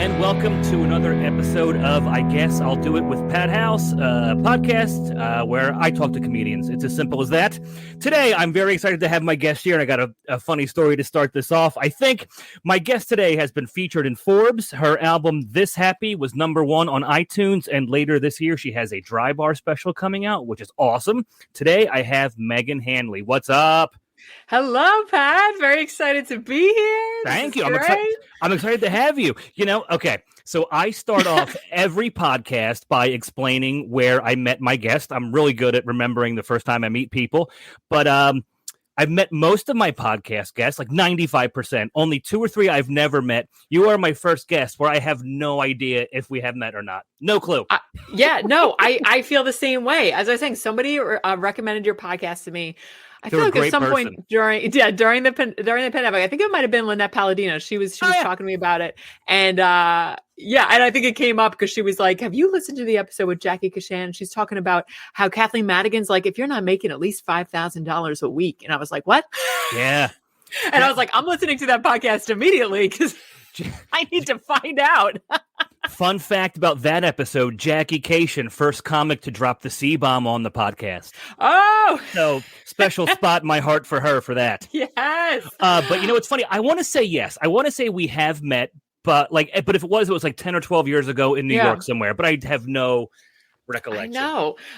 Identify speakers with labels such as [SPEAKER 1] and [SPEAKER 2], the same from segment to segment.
[SPEAKER 1] and welcome to another episode of I Guess I'll Do It with Pat House, a podcast where I talk to comedians. It's as simple as that. Today, I'm very excited to have my guest here, and I got a funny story to start this off. I think my guest today has been featured in Forbes. Her album, This Happy, was #1 on iTunes, and later this year, she has a Dry Bar special coming out, which is awesome. Today, I have Meghan Hanley. What's up?
[SPEAKER 2] Hello, Pat. Very excited to be here.
[SPEAKER 1] Thank you. I'm excited to have you. Okay. So I start off every podcast by explaining where I met my guest. I'm really good at remembering the first time I meet people, but I've met most of my podcast guests, like 95%. Only 2 or 3 I've never met. You are my first guest where I have no idea if we have met or not. No clue.
[SPEAKER 2] I feel the same way. As I was saying, somebody recommended your podcast to me. I feel like at some point during the pandemic, I think it might have been Lynette Palladino. She was talking to me about it, and and I think it came up because she was like, "Have you listened to the episode with Jackie Kashan?" She's talking about how Kathleen Madigan's like, "If you're not making at least $5,000 a week," and I was like, "What?"
[SPEAKER 1] Yeah,
[SPEAKER 2] and I was like, "I'm listening to that podcast immediately because I need to find out."
[SPEAKER 1] Fun fact about that episode, Jackie Kashan, first comic to drop the C-bomb on the podcast.
[SPEAKER 2] Oh!
[SPEAKER 1] So, special spot in my heart for her for that.
[SPEAKER 2] Yes!
[SPEAKER 1] But it's funny. I want to say yes. I want to say we have met, but if it was like 10 or 12 years ago in New York somewhere, but I have no recollection.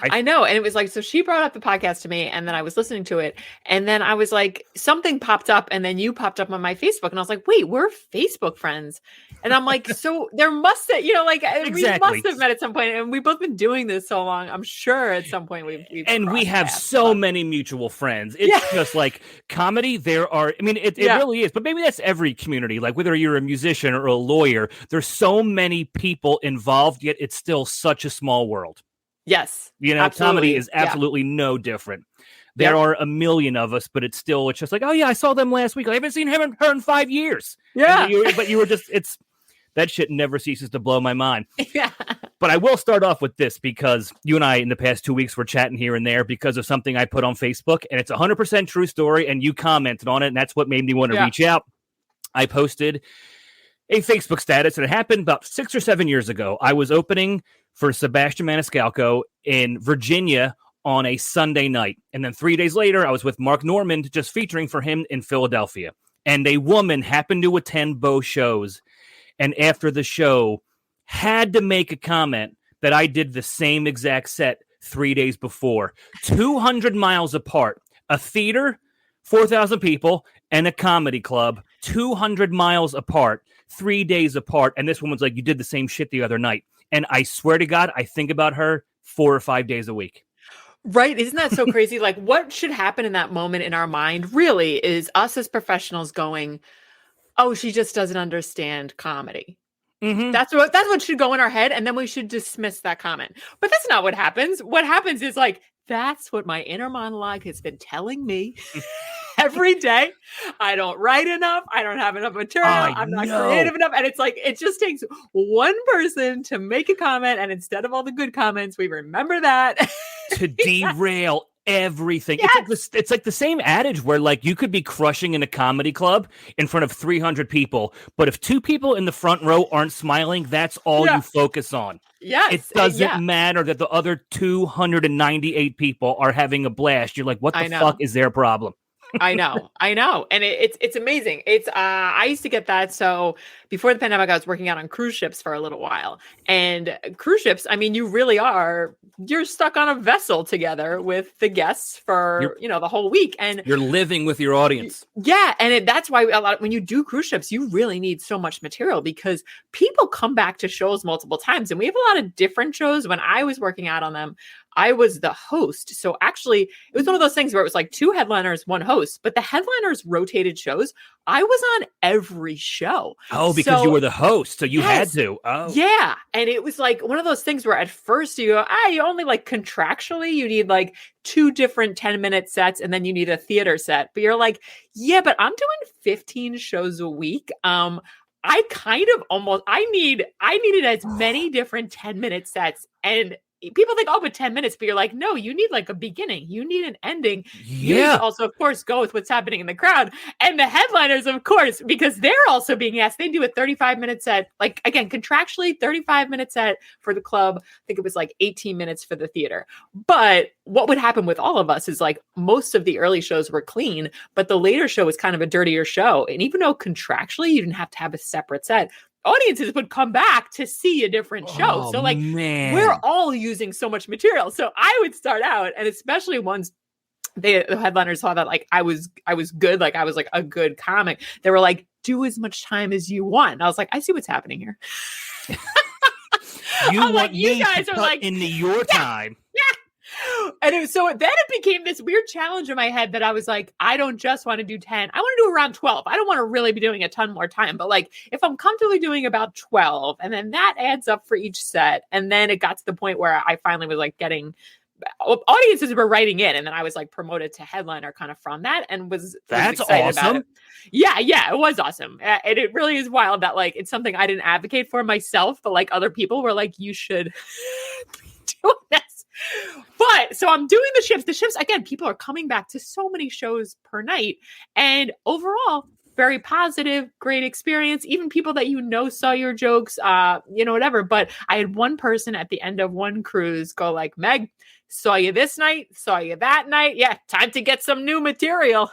[SPEAKER 2] I know. And it was like, so she brought up the podcast to me, and then I was listening to it, and then I was like, something popped up, and then you popped up on my Facebook, and I was like, wait, we're Facebook friends. And I'm like, so there must have, exactly. We must have met at some point, and we've both been doing this so long. I'm sure at some point we've
[SPEAKER 1] and we have so many mutual friends. It's just like comedy. There are, it really is, but maybe that's every community. Like whether you're a musician or a lawyer, there's so many people involved, yet it's still such a small world.
[SPEAKER 2] Yes.
[SPEAKER 1] Comedy is absolutely no different. There are a million of us, but it's just like, oh yeah, I saw them last week. I haven't seen her in 5 years.
[SPEAKER 2] Yeah.
[SPEAKER 1] But you were just, that shit never ceases to blow my mind.
[SPEAKER 2] Yeah.
[SPEAKER 1] But I will start off with this because you and I in the past 2 weeks were chatting here and there because of something I put on Facebook, and it's a 100% true story, and you commented on it, and that's what made me want to reach out. I posted a Facebook status, and it happened about 6 or 7 years ago. I was opening for Sebastian Maniscalco in Virginia on a Sunday night. And then 3 days later, I was with Mark Normand just featuring for him in Philadelphia. And a woman happened to attend both shows, and after the show had to make a comment that I did the same exact set 3 days before. 200 miles apart. A theater, 4,000 people, and a comedy club, 200 miles apart, 3 days apart. And this woman's like, you did the same shit the other night. And I swear to God, I think about her 4 or 5 days a week.
[SPEAKER 2] Right. Isn't that so crazy? Like what should happen in that moment in our mind really is us as professionals going, oh, she just doesn't understand comedy. Mm-hmm. That's what should go in our head. And then we should dismiss that comment. But that's not what happens. What happens is like, that's what my inner monologue has been telling me every day. I don't write enough. I don't have enough material. I'm not creative enough. And it's like, it just takes one person to make a comment. And instead of all the good comments, we remember that.
[SPEAKER 1] To derail everything. Yes. It's like the same adage where like you could be crushing in a comedy club in front of 300 people, but if 2 people in the front row aren't smiling, that's all you focus on.
[SPEAKER 2] Yes.
[SPEAKER 1] It doesn't matter that the other 298 people are having a blast. You're like, what the fuck is their problem?
[SPEAKER 2] I know. And it's amazing. I used to get that. So before the pandemic, I was working out on cruise ships for a little while, and cruise ships, you're stuck on a vessel together with the guests for, the whole week. And
[SPEAKER 1] you're living with your audience.
[SPEAKER 2] Yeah. And that's why when you do cruise ships, you really need so much material because people come back to shows multiple times. And we have a lot of different shows. When I was working out on them, I was the host. So actually, it was one of those things where it was like 2 headliners, 1 host, but the headliners rotated shows. I was on every show.
[SPEAKER 1] Oh, because you were the host. So you had to. Oh,
[SPEAKER 2] yeah. And it was like one of those things where at first you go, you only like contractually, you need like 2 different 10-minute sets and then you need a theater set. But you're like, yeah, but I'm doing 15 shows a week. I needed as many different 10-minute sets. And people think, oh, but 10 minutes, but you're like, no, you need like a beginning. You need an ending.
[SPEAKER 1] Yeah.
[SPEAKER 2] You need to also, of course, go with what's happening in the crowd. And the headliners, of course, because they're also being asked, they do a 35-minute set, like, again, contractually 35-minute set for the club. I think it was like 18 minutes for the theater. But what would happen with all of us is like most of the early shows were clean, but the later show was kind of a dirtier show. And even though contractually you didn't have to have a separate set, audiences would come back to see a different show. So like, we're all using so much material. So I would start out, and especially once the headliners saw that like I was good, like I was like a good comic, they were like, do as much time as you want. And I was like, I see what's happening here.
[SPEAKER 1] You guys are like into your time.
[SPEAKER 2] Yeah. And so then it became this weird challenge in my head that I was like, I don't just want to do 10. I want to do around 12. I don't want to really be doing a ton more time. But like, if I'm comfortably doing about 12, and then that adds up for each set. And then it got to the point where I finally was like getting audiences were writing in. And then I was like promoted to headliner kind of from that, and was excited about it. Yeah, it was awesome. And it really is wild that like, it's something I didn't advocate for myself, but like other people were like, you should do this. But so I'm doing the shifts. The shifts, again, people are coming back to so many shows per night. And overall, very positive, great experience. Even people that saw your jokes, whatever. But I had one person at the end of one cruise go like, Meg, saw you this night, saw you that night. Yeah, time to get some new material.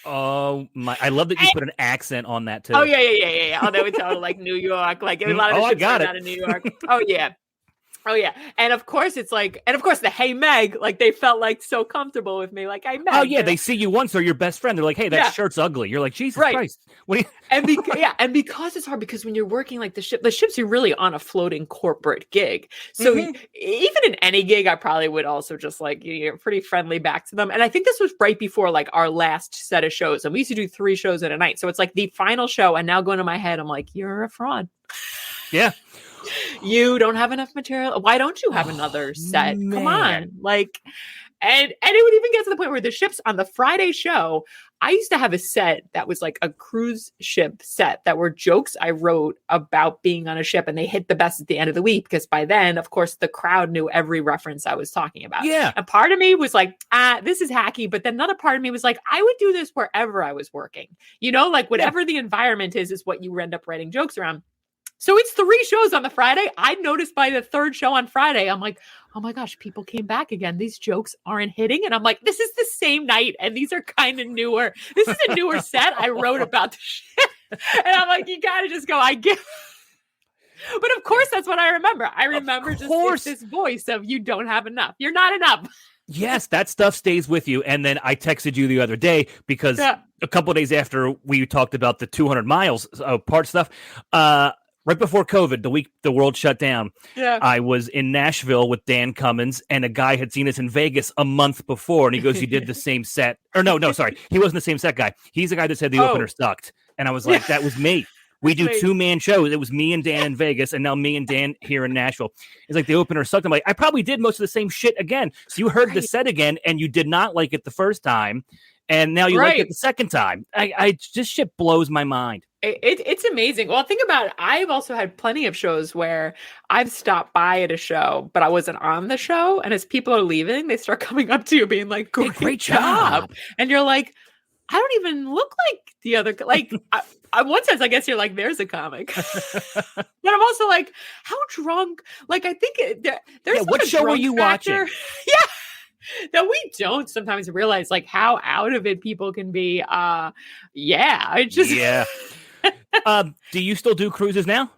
[SPEAKER 1] Oh my! I love that you put an accent on that too.
[SPEAKER 2] Oh yeah. Oh, they would tell like New York, like a lot of the ships out of New York. Oh yeah. And of course it's like, the hey Meg, like they felt like so comfortable with me, like hey Meg.
[SPEAKER 1] Oh yeah, they see you once, or your best friend. They're like, hey, that shirt's ugly. You're like, Jesus Christ. What do you?
[SPEAKER 2] And because it's hard, because when you're working like the ships, you're really on a floating corporate gig. So even in any gig, I probably would also just like, you're pretty friendly back to them. And I think this was right before like our last set of shows, and we used to do 3 shows in a night. So it's like the final show, and now going to my head, I'm like, you're a fraud.
[SPEAKER 1] Yeah.
[SPEAKER 2] You don't have enough material. Why don't you have another set? Man. Come on. Like, and it would even get to the point where the ships on the Friday show, I used to have a set that was like a cruise ship set that were jokes I wrote about being on a ship, and they hit the best at the end of the week, because by then, of course, the crowd knew every reference I was talking about.
[SPEAKER 1] Yeah.
[SPEAKER 2] And part of me was like, this is hacky. But then another part of me was like, I would do this wherever I was working. Like whatever the environment is what you end up writing jokes around. So it's 3 shows on the Friday. I noticed by the 3rd show on Friday, I'm like, oh my gosh, people came back again. These jokes aren't hitting. And I'm like, this is the same night, and these are kind of newer. This is a newer set I wrote about the shit. And I'm like, you got to just go, I get. But of course, that's what I remember. I remember just this voice of, you don't have enough. You're not enough.
[SPEAKER 1] Yes, that stuff stays with you. And then I texted you the other day because a couple of days after we talked about the 200 miles part stuff, right before COVID, the week the world shut down, I was in Nashville with Dan Cummins, and a guy had seen us in Vegas a month before, and he goes, you did the same set. Or no, sorry. He wasn't the same set guy. He's the guy that said the opener sucked. And I was like, that was me. We do 2-man shows. It was me and Dan in Vegas, and now me and Dan here in Nashville. It's like the opener sucked. I'm like, I probably did most of the same shit again. So you heard the set again, and you did not like it the first time, and now you like it the second time. I just shit blows my mind.
[SPEAKER 2] It's amazing. Well, think about it. I've also had plenty of shows where I've stopped by at a show, but I wasn't on the show. And as people are leaving, they start coming up to you being like, great job. And you're like, I don't even look like the other, like, I one sense, I guess you're like, there's a comic. But I'm also like, how drunk? Like, I think there's
[SPEAKER 1] what show were you watching?
[SPEAKER 2] That we don't sometimes realize, like, how out of it people can be.
[SPEAKER 1] Do you still do cruises now?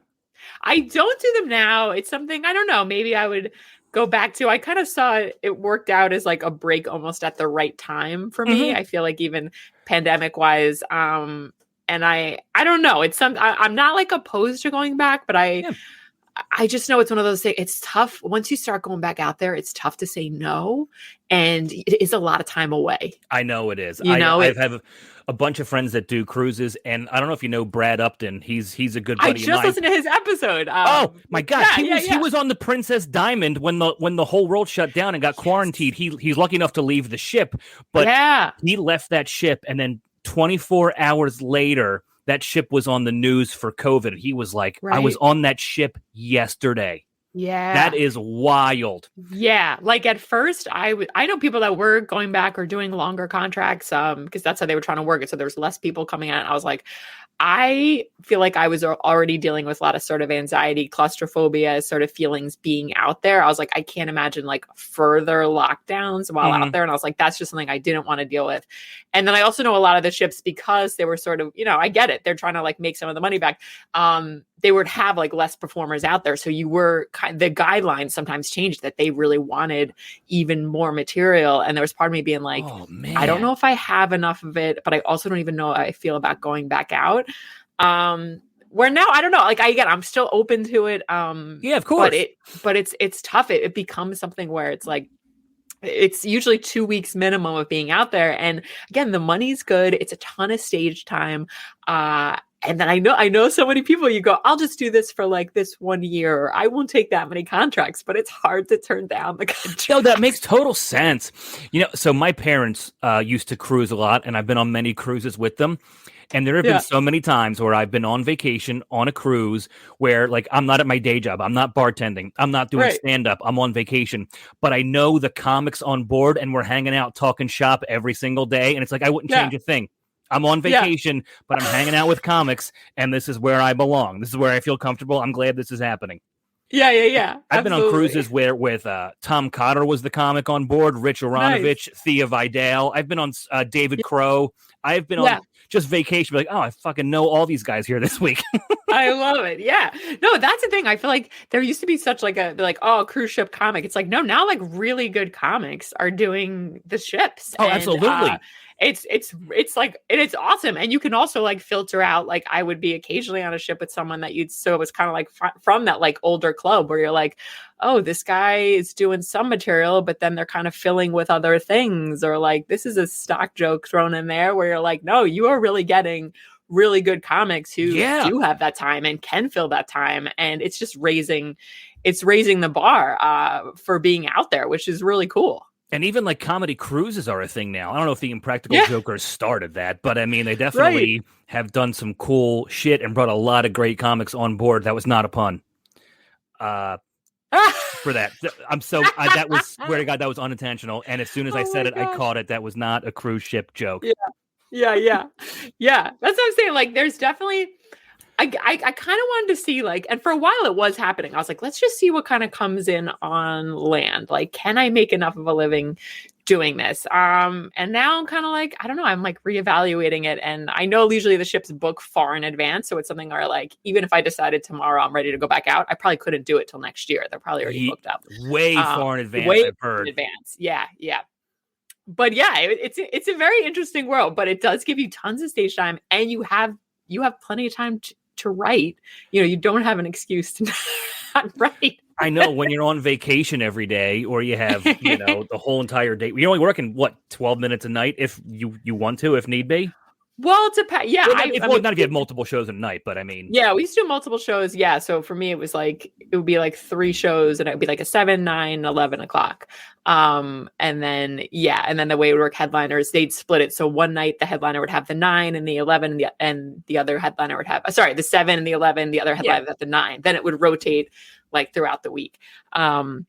[SPEAKER 2] I don't do them now. It's something, I don't know, maybe I would go back to. I kind of saw it worked out as like a break almost at the right time for me. I feel like even pandemic wise, and I don't know. It's I'm not like opposed to going back, but I just know it's one of those things. It's tough. Once you start going back out there, it's tough to say no. And it is a lot of time away.
[SPEAKER 1] I know it is. I have a bunch of friends that do cruises, and I don't know if you know Brad Upton. He's a good buddy of mine.
[SPEAKER 2] I just listened to his episode.
[SPEAKER 1] Oh my God. He was on the Princess Diamond when the whole world shut down and got quarantined. He's lucky enough to leave the ship, but he left that ship, and then 24 hours later, that ship was on the news for COVID. He was like, I was on that ship yesterday.
[SPEAKER 2] Yeah.
[SPEAKER 1] That is wild.
[SPEAKER 2] Yeah. Like at first I know people that were going back or doing longer contracts because that's how they were trying to work it. So there was less people coming out. I was like, I feel like I was already dealing with a lot of sort of anxiety, claustrophobia, sort of feelings being out there. I was like, I can't imagine like further lockdowns while out there. And I was like, that's just something I didn't want to deal with. And then I also know a lot of the ships, because they were sort of, I get it. They're trying to like make some of the money back. They would have like less performers out there. So you were the guidelines sometimes changed that they really wanted even more material. And there was part of me being like, oh, man, I don't know if I have enough of it, but I also don't even know how I feel about going back out. Where now, I don't know, like I'm still open to it.
[SPEAKER 1] Yeah, of course.
[SPEAKER 2] But it's tough. It becomes something where it's like, it's usually 2 weeks minimum of being out there. And again, the money's good. It's a ton of stage time. And then I know so many people, you go, I'll just do this for like this 1 year, or I won't take that many contracts, but it's hard to turn down the contracts.
[SPEAKER 1] No, that makes total sense. So my parents used to cruise a lot, and I've been on many cruises with them. And there have been so many times where I've been on vacation on a cruise where like I'm not at my day job. I'm not bartending. I'm not doing stand-up. I'm on vacation. But I know the comics on board, and we're hanging out talking shop every single day. And it's like I wouldn't change a thing. I'm on vacation, but I'm hanging out with comics, and this is where I belong. This is where I feel comfortable. I'm glad this is happening.
[SPEAKER 2] Yeah.
[SPEAKER 1] I've been on cruises where with Tom Cotter was the comic on board, Rich Aronovich, Thea Vidal. I've been on David Crow. I've been on just vacation. Like, oh, I fucking know all these guys here this week.
[SPEAKER 2] I love it. Yeah. No, that's the thing. I feel like there used to be such like a cruise ship comic. It's like, no, now like really good comics are doing the ships.
[SPEAKER 1] Oh, absolutely.
[SPEAKER 2] It's like, and it's awesome. And you can also like filter out, like I would be occasionally on a ship with someone that so it was kind of like from that like older club where you're like, oh, this guy is doing some material, but then they're kind of filling with other things, or like, this is a stock joke thrown in there where you're like, no, you are really getting really good comics who do have that time and can fill that time. And it's just raising the bar for being out there, which is really cool.
[SPEAKER 1] And even like comedy cruises are a thing now. I don't know if the Impractical Jokers started that, but I mean, they definitely have done some cool shit and brought a lot of great comics on board. That was not a pun. For that. That was, swear to God, that was unintentional. And as soon as I said it, I caught it. That was not a cruise ship joke.
[SPEAKER 2] Yeah. That's what I'm saying. Like, there's definitely, I kind of wanted to see like, and for a while it was happening. I was like, let's just see what kind of comes in on land. Like, can I make enough of a living doing this? And now I'm kind of like, I don't know. I'm like reevaluating it. And I know usually the ships book far in advance. So it's something where like, even if I decided tomorrow I'm ready to go back out, I probably couldn't do it till next year. They're probably already booked up.
[SPEAKER 1] Way far in advance.
[SPEAKER 2] Way
[SPEAKER 1] I've heard.
[SPEAKER 2] in advance. Yeah. But yeah, it's a very interesting world, but it does give you tons of stage time, and you have plenty of time to write. You don't have an excuse to not write.
[SPEAKER 1] I know, when you're on vacation every day, or you have, the whole entire day, you're only working 12 minutes a night if you want to, if need be.
[SPEAKER 2] Well, it depends. Yeah,
[SPEAKER 1] not if you have multiple shows a night, but I mean,
[SPEAKER 2] yeah, we used to do multiple shows. Yeah, so for me, it would be like 3 shows, and it would be like a 7, 9, 11 o'clock. And then the way it would work, headliners, they'd split it. So one night the headliner would have the 9 and the 11, and the other headliner would have the 7 and the 11. The other headliner would have the 9. Then it would rotate like throughout the week. Now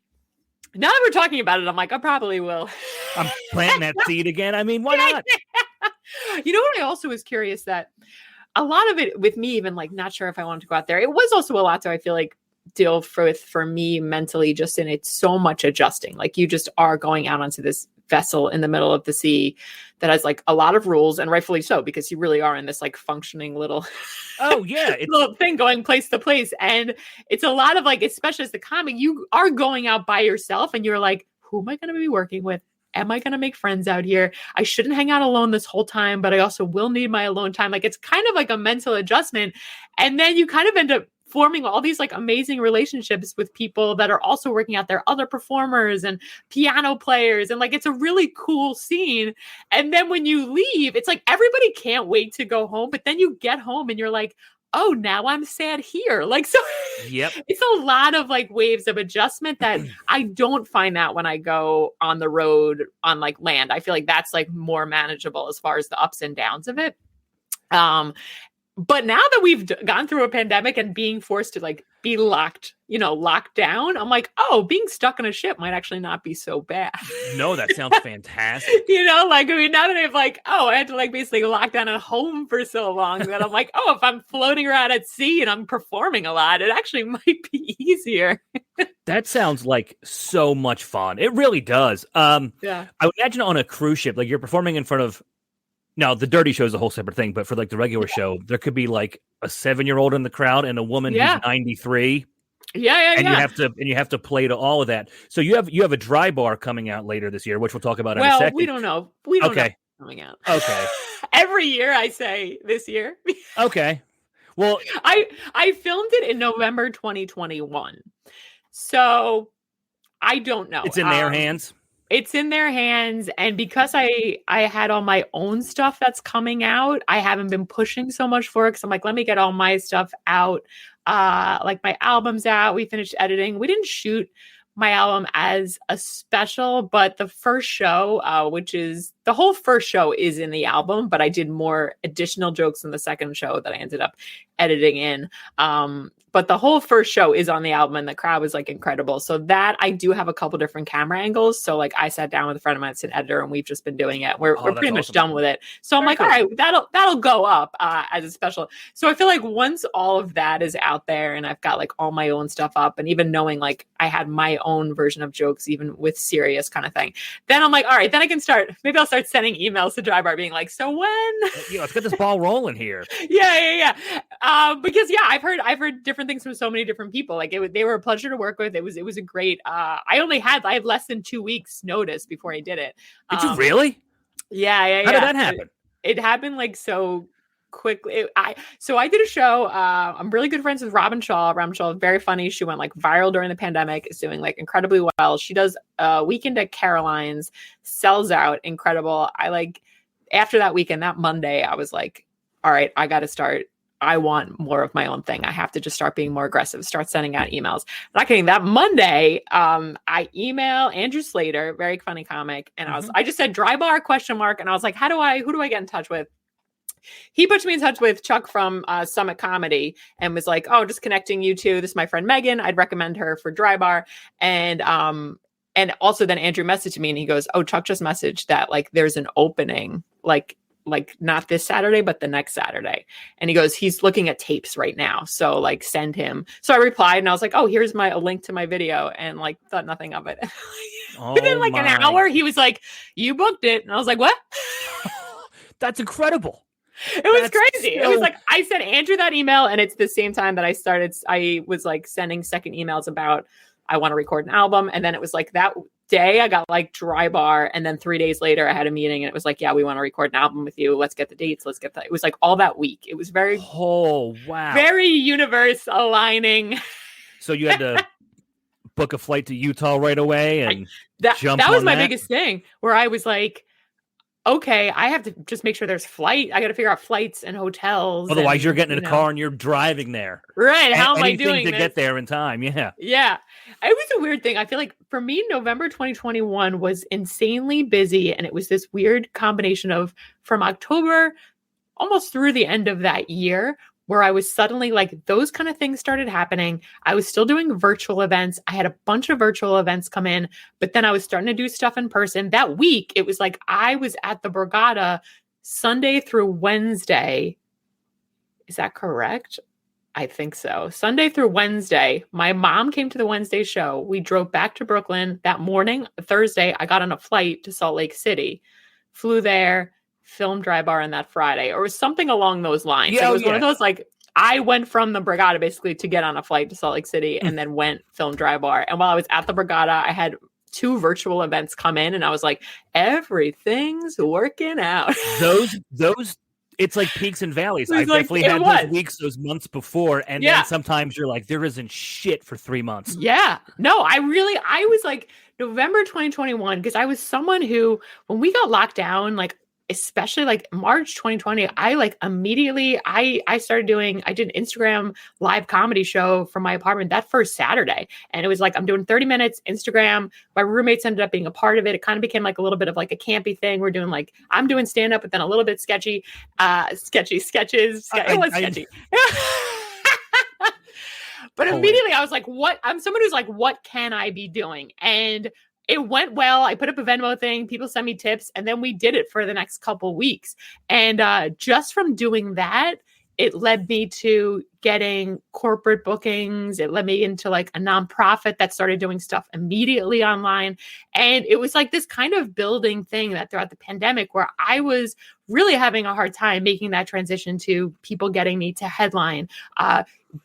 [SPEAKER 2] that we're talking about it, I'm like, I probably will.
[SPEAKER 1] I'm planting that seed again. I mean, why not?
[SPEAKER 2] You know what? I also was curious that a lot of it with me, even like not sure if I wanted to go out there. It was also a lot to, I feel like, deal with for me mentally, just in it's so much adjusting. Like, you just are going out onto this vessel in the middle of the sea that has like a lot of rules, and rightfully so, because you really are in this like functioning little little thing going place to place. And it's a lot of like, especially as the comic, you are going out by yourself, and you're like, who am I going to be working with? Am I going to make friends out here? I shouldn't hang out alone this whole time, but I also will need my alone time. Like, it's kind of like a mental adjustment. And then you kind of end up forming all these like amazing relationships with people that are also working out there, other performers and piano players. And like, it's a really cool scene. And then when you leave, it's like everybody can't wait to go home, but then you get home and you're like, oh, now I'm sad here. Like, so it's a lot of like waves of adjustment that I don't find that when I go on the road on like land. I feel like that's like more manageable as far as the ups and downs of it. But now that we've gone through a pandemic and being forced to like be locked down, I'm like, oh, being stuck in a ship might actually not be so bad.
[SPEAKER 1] No, that sounds fantastic.
[SPEAKER 2] Like, I mean, now that I've like, I had to like basically lock down at home for so long that I'm like, if I'm floating around at sea and I'm performing a lot, it actually might be easier.
[SPEAKER 1] That sounds like so much fun. It really does.
[SPEAKER 2] Yeah.
[SPEAKER 1] I would imagine on a cruise ship, like you're performing in front of. Now, the dirty show is a whole separate thing, but for like the regular show, there could be like a 7-year-old in the crowd and a woman who's 93.
[SPEAKER 2] Yeah.
[SPEAKER 1] You have to play to all of that. So you have a dry bar coming out later this year, which we'll talk about in a second.
[SPEAKER 2] We don't know. We don't know what's coming out.
[SPEAKER 1] Okay.
[SPEAKER 2] Every year I say this year.
[SPEAKER 1] Okay. Well,
[SPEAKER 2] I filmed it in November 2021. So I don't know.
[SPEAKER 1] It's in their hands.
[SPEAKER 2] It's in their hands. And because I had all my own stuff that's coming out, I haven't been pushing so much for it because I'm like, let me get all my stuff out. Like my album's out. We finished editing. We didn't shoot my album as a special, but the first show, which is the whole first show is in the album, but I did more additional jokes in the second show that I ended up editing in. But the whole first show is on the album and the crowd was like incredible. So that I do have a couple different camera angles. So like I sat down with a friend of mine, it's an editor, and we've just been doing it. We're pretty much done with it. So I'm like, all right, that'll go up as a special. So I feel like once all of that is out there and I've got like all my own stuff up, and even knowing like I had my own version of jokes, even with serious kind of thing, then I'm like, all right, then I can start. Maybe I'll start sending emails to Dry Bar being like, so when?
[SPEAKER 1] Let's get this ball rolling here.
[SPEAKER 2] Yeah. Because I've heard different things from so many different people. Like they were a pleasure to work with. It was a great. I had less than 2 weeks notice before I did it.
[SPEAKER 1] Did you really?
[SPEAKER 2] Yeah.
[SPEAKER 1] How did that happen?
[SPEAKER 2] It happened like so quickly. I did a show. I'm really good friends with Robin Shaw. Robin Shaw is very funny. She went like viral during the pandemic. Is doing like incredibly well. She does a weekend at Caroline's, sells out, incredible. After that weekend, that Monday, I was like, all right, I got to start. I want more of my own thing. I have to just start being more aggressive, start sending out emails. Not kidding. That Monday, I email Andrew Slater, very funny comic. And I just said dry bar ? And I was like, who do I get in touch with? He put me in touch with Chuck from Summit Comedy and was like, oh, just connecting you two. This is my friend Megan. I'd recommend her for Dry Bar. And also then Andrew messaged me and he goes, oh, Chuck just messaged that like there's an opening, like not this Saturday, but the next Saturday. And he goes, he's looking at tapes right now. So like send him. So I replied and I was like, oh, here's a link to my video, and like thought nothing of it. Within like an hour, he was like, you booked it. And I was like, what?
[SPEAKER 1] That's incredible.
[SPEAKER 2] It was crazy. It was like, I sent Andrew that email, and it's the same time that I was like sending second emails about, I want to record an album. And then it was like that day I got like Dry Bar. And then 3 days later I had a meeting and it was like, yeah, we want to record an album with you. Let's get the dates. It was like all that week. It was very, very universe aligning.
[SPEAKER 1] So you had to book a flight to Utah right away and
[SPEAKER 2] that was my biggest thing, where I was like, okay, I have to just make sure there's flight. I got to figure out flights and hotels.
[SPEAKER 1] Otherwise, you're getting in a car and you're driving there.
[SPEAKER 2] Right. How am I doing
[SPEAKER 1] to get there in time? Yeah.
[SPEAKER 2] Yeah. It was a weird thing. I feel like for me, November 2021 was insanely busy. And it was this weird combination of from October almost through the end of that year, where I was suddenly like, those kind of things started happening. I was still doing virtual events. I had a bunch of virtual events come in, but then I was starting to do stuff in person. That week, it was like I was at the Borgata Sunday through Wednesday. Is that correct? I think so. Sunday through Wednesday. My mom came to the Wednesday show. We drove back to Brooklyn that morning. Thursday, I got on a flight to Salt Lake City, flew there, film Dry Bar on that Friday, or something along those lines. It was one of those, like, I went from the Borgata basically to get on a flight to Salt Lake City and then went film Dry Bar. And while I was at the Borgata, I had 2 virtual events come in and I was like, everything's working out.
[SPEAKER 1] Those it's like peaks and valleys. I definitely had those weeks, those months before. And then sometimes you're like, there isn't shit for 3 months.
[SPEAKER 2] Yeah. No, I was like November 2021, because I was someone who, when we got locked down, like especially like March 2020, I like immediately, I did an Instagram live comedy show from my apartment that first Saturday. And it was like, I'm doing 30 minutes Instagram. My roommates ended up being a part of it. It kind of became like a little bit of like a campy thing. We're doing like, I'm doing stand up, but then a little bit sketchy sketches. It was sketchy. But immediately I was like, I'm someone who's like, what can I be doing? And it went well. I put up a Venmo thing. People sent me tips. And then we did it for the next couple weeks. And just from doing that, it led me to getting corporate bookings. It led me into like a nonprofit that started doing stuff immediately online. And it was like this kind of building thing that throughout the pandemic where I was really having a hard time making that transition to people getting me to headline,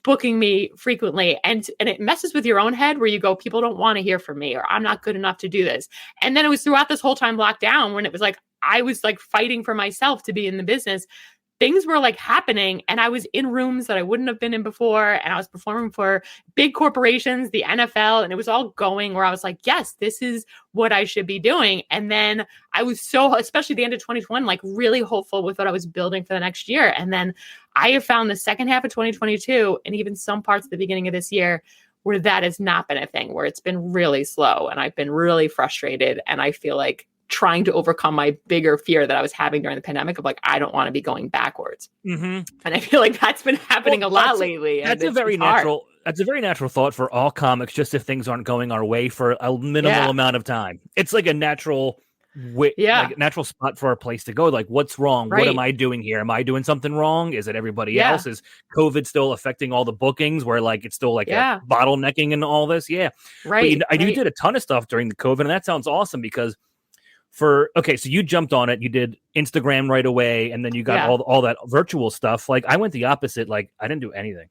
[SPEAKER 2] booking me frequently. And it messes with your own head where you go, people don't want to hear from me, or I'm not good enough to do this. And then it was throughout this whole time lockdown when it was like, I was like fighting for myself to be in the business. Things were like happening and I was in rooms that I wouldn't have been in before. And I was performing for big corporations, the NFL, and it was all going where I was like, yes, this is what I should be doing. And then I was especially the end of 2021, like really hopeful with what I was building for the next year. And then I have found the second half of 2022 and even some parts of the beginning of this year where that has not been a thing, where it's been really slow and I've been really frustrated. And I feel like trying to overcome my bigger fear that I was having during the pandemic of like, I don't want to be going backwards. Mm-hmm. And I feel like that's been happening a lot lately.
[SPEAKER 1] That's a very natural thought for all comics, just if things aren't going our way for a minimal amount of time. It's like a natural natural spot for a place to go. Like, what's wrong? Right. What am I doing here? Am I doing something wrong? Is it everybody else? Is COVID still affecting all the bookings where like it's still like a bottlenecking and all this? Yeah. Right. But you did a ton of stuff during the COVID, and that sounds awesome because so you jumped on it, you did Instagram right away, and then you got all that virtual stuff. Like I went the opposite. Like I didn't do anything.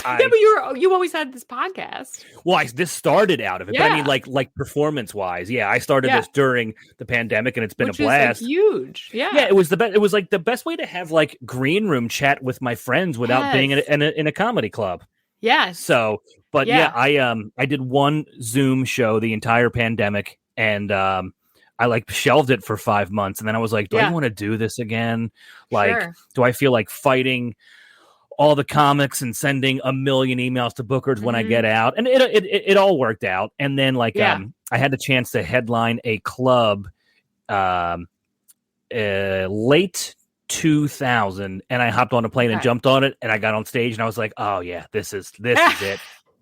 [SPEAKER 2] But you always had this podcast.
[SPEAKER 1] Well, this started out of it, but I mean, like performance wise, I started this during the pandemic, and it's been a blast.
[SPEAKER 2] Like huge,
[SPEAKER 1] it was the best. It was like the best way to have like green room chat with my friends without being in a comedy club.
[SPEAKER 2] Yes.
[SPEAKER 1] So, but I did one Zoom show the entire pandemic. And I like shelved it for 5 months. And then I was like, do I want to do this again? Like, do I feel like fighting all the comics and sending a million emails to bookers when I get out? And it all worked out. And then I had the chance to headline a club late 2000. And I hopped on a plane and jumped on it. And I got on stage and I was like, oh yeah, this is it.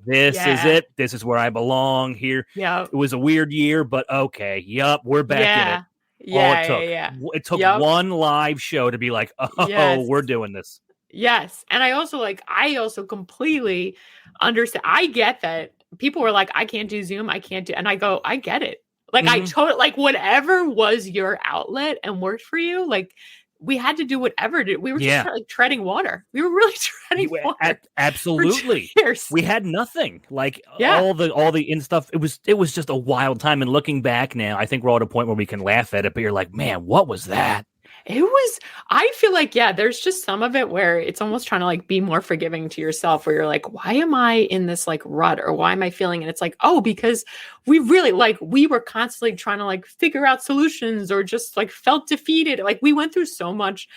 [SPEAKER 1] This is it. This is where I belong here. Yeah. It was a weird year, but okay. Yup. We're back in it. All it took one live show to be like, we're doing this.
[SPEAKER 2] Yes. And I also completely understand. I get that people were like, I can't do Zoom. I can't do, and I go, I get it. Like I totally, like whatever was your outlet and worked for you, like we had to do whatever. We were just like treading water. We were really treading water.
[SPEAKER 1] Absolutely. We had nothing. Like all the in stuff. It was just a wild time. And looking back now, I think we're all at a point where we can laugh at it. But you're like, man, what was that?
[SPEAKER 2] I feel like, there's just some of it where it's almost trying to like be more forgiving to yourself, where you're like, why am I in this like rut, or why am I feeling? And it's like, because we really we were constantly trying to like figure out solutions, or just like felt defeated. Like we went through so much